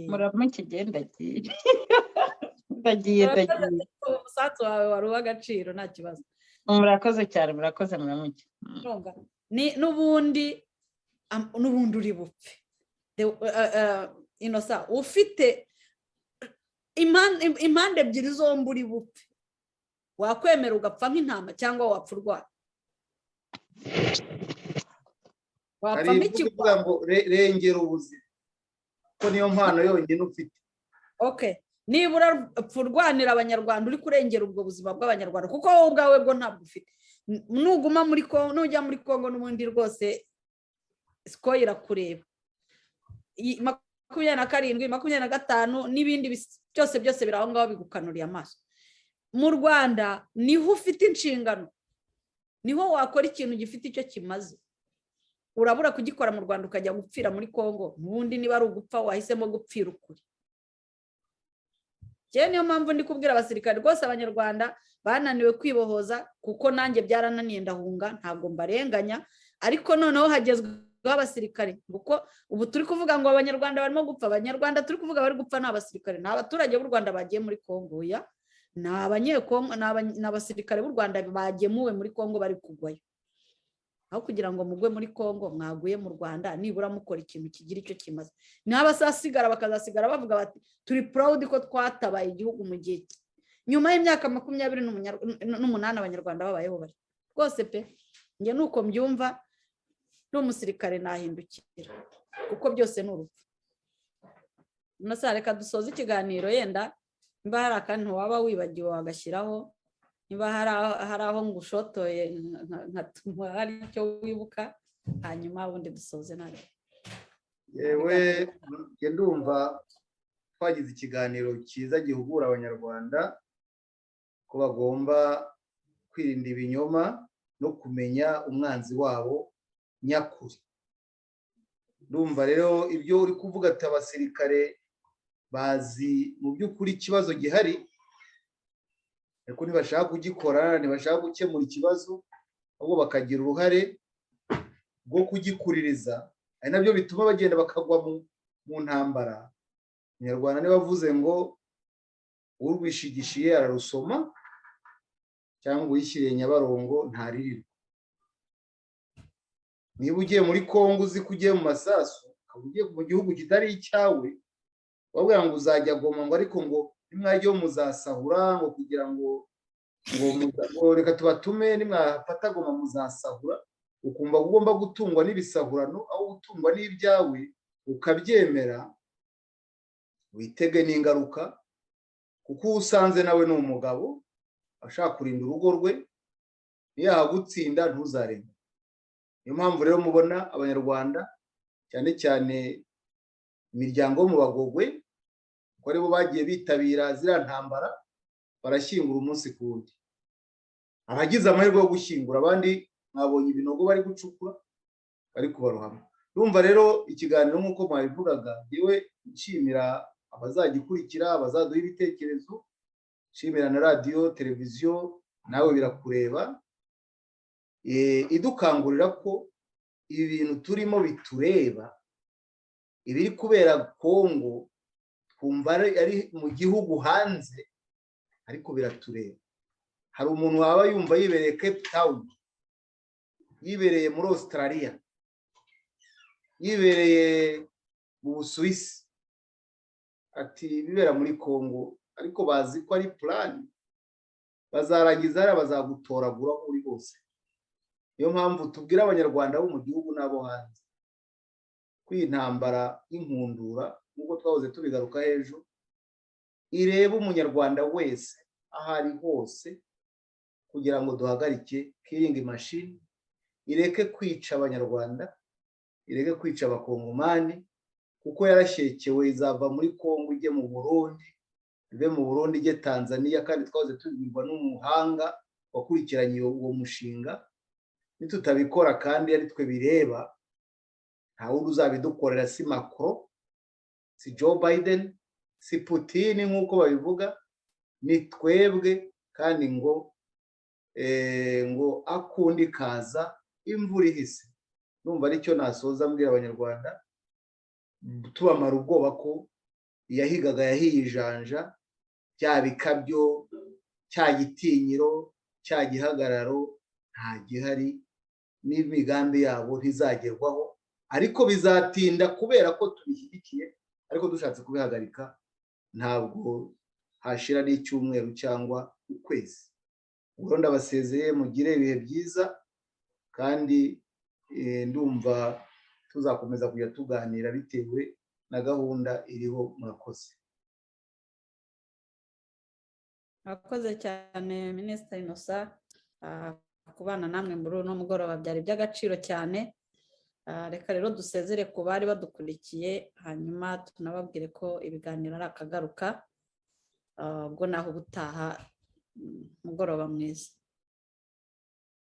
muramuke gendagiye ndagiye umusaza wawe wari uw'agaciro nta kibazo. Murakoze cyane, murakoze muramuke. N'ubundi uri bupfe inosa ufite impande ebyiri zombi uri bupfe. Wakwemera ugapfa nk'intama cyangwa wapfa urwara? Wapfa nk'ikigwa ngo rengera ubuzima, ko niyo mpano yonyine ufite. Nibura urwanira abanyarwanda uri kurengera ubwo buzima bw'abanyarwanda, kuko wowe ubwawe bwo ntabwo ufite. Nuguma muri Kongo, nujya muri Kongo n'ubundi rwose siko irakureba. 27, 25 n'ibindi byose biri aho ngaho bigukanuriye amaso. Mu Rwanda niho ufite inshingano, niho wakora ikintu gifite icyo kimaze. Urabura kugikora mu Rwanda ukajya gupfira muri Kongo, n'ubundi niba ari ugupfa wahisemo gupfira ukuri. Niyo mpamvu ndi kubwira abasirikare rwose abanyarwanda bananiwe kwibohoza, kuko nanjye byarananiye ndahunga, ntabwo mbarenganya, ariko noneho hagezweho abasirikare, kuko ubu turi kuvuga ngo abanyarwanda barimo gupfa. Abanyarwanda turi kuvuga bari gupfa ni abasirikare, ni abaturage b'u Rwanda bagiye muri Kongo. Ni abanyekongo, ni abasirikare b'u Rwanda bagemuwe muri Kongo bari kugwayo. Aho kugira ngo mugwe muri Kongo mwaguye mu Rwanda, nibura mukora ikintu kigira icyo kimaze. Ni abasasigara bakazasigara bavuga bati turi proud ko twatabaye igihugu mu gihe nyuma y'imyaka 28 abanyarwanda babayeho bari rwose pe. Nge nuko mbyumva, n'umusirikare nahindukira, kuko byose ni urupfu. Reka dusoze ikiganiro, yenda niba hari akantu waba wibagiwe wagashyiraho, niba hari aho ngushotoye nkatuma hari icyo wibuka, hanyuma ubundi dusoze nawe. Yewe ndumva twagize ikiganiro cyiza gihugura abanyarwanda ko bagomba kwirinda ibinyoma no kumenya umwanzi wabo nyakuri. Ndumva rero ibyo uri kuvuga ati abasirikare bazi mu by'ukuri ikibazo gihari, ariko ntibashaka kugikora, ntibashaka gukemura ikibazo, ahubwo bakagira uruhare rwo kugikuririza. Ari nabyo bituma bagenda bakagwa mu ntambara. Umunyarwanda niwe wavuze ngo urwishigishiye ararusoma. cyangwa uyishyiriye Nyabarongo ntaririrwa. Niba ugiye muri Kongo uzi ko ugiye mu masasu, ukaba ugiye mu gihugu kitari icyawe, wabwira ngo uzajya Goma ngo ariko ngo nimwajyayo muzasahura ngo kugira ngo reka tubatume nimwafata Goma muzasahura, ukumva ugomba gutungwa n'ibisahurano aho gutungwa n'ibyawe ukabyemera, witege n'ingaruka, kuko usanze nawe ni umugabo ashaka kurinda urugo rwe, niyahagutsinda ntuzarenge. Niyo mpamvu rero mubona abanyarwanda cyane cyane imiryango yo mu Bagogwe ko aribo bagiye bitabira ziriya ntambara, barashyingura umunsi ku wundi. Abagize amahirwe yo gushyingura, abandi mwabonye ibinogo bari gucukura, bari kubarohama. Urumva rero ikiganiro nk'uko mwabivugaga, yewe nshimira abazagikurikira, abazaduha ibitekerezo, nshimira na radiyo televiziyo nawe birakureba, idukangurira ko ibi bintu turimo bitureba, ibiri kubera Kongo twumva ari mu gihugu hanze, ariko biratureba. Hari umuntu waba yumva yibereye Cape Town, yibereye muri Australia, yibereye mu Busuwisi, ati bibera muri Kongo, ariko bazi ko ari plan, bazarangiza ari bazagutoragura muri bose. Niyo mpamvu tubwira abanyarwanda bo mu gihugu n'abo hanze kwintambara y'inkundura, nk'uko twahoze tubigaruka hejuru, ireba umunyarwanda wese aho ari hose, kugira ngo duhagarike killing machine, ireke kwica abanyarwanda, ireke kwica abakongomani, kuko yarashyekewe, izava muri Kongo ijye mu Burundi, ive mu Burundi ijye Tanzania, kandi twahoze tubibwirwa n'umuhanga wakurikiranye uwo mushinga. Nitutabikora kandi ari twe bireba, nta wundi uzabidukorera, si Macron, si Joe Biden, si Putin nk'uko babivuga, ni twebwe. Kandi ngo akundi kaza imvura ihise. Numva aricyo nasoza mbwira abanyarwanda, tubamara ubwoba ko yahigaga yahiye ijanja, cya bikabyo, cya gitinyiro, cya gihagararo nta gihari, n'imigambi yabo ntizagerwaho, ariko bizatinda kubera ko tubishyigikiye. Ariko dushatse kubihagarika ntabwo hashira n'icyumweru cyangwa ukwezi. Ubwo ndabasezeye, mugire ibihe byiza, kandi ndumva tuzakomeza kujya tuganira bitewe na gahunda iriho. Murakoze. Murakoze cyane Minisitiri Innocent, kubana namwe muri uno mugoroba byari by'agaciro cyane. Reka rero dusezere ku bari badukurikiye, hanyuma tunababwire ko ibiganiro ari akagaruka, ubwo naho ubutaha. Mugoroba mwiza.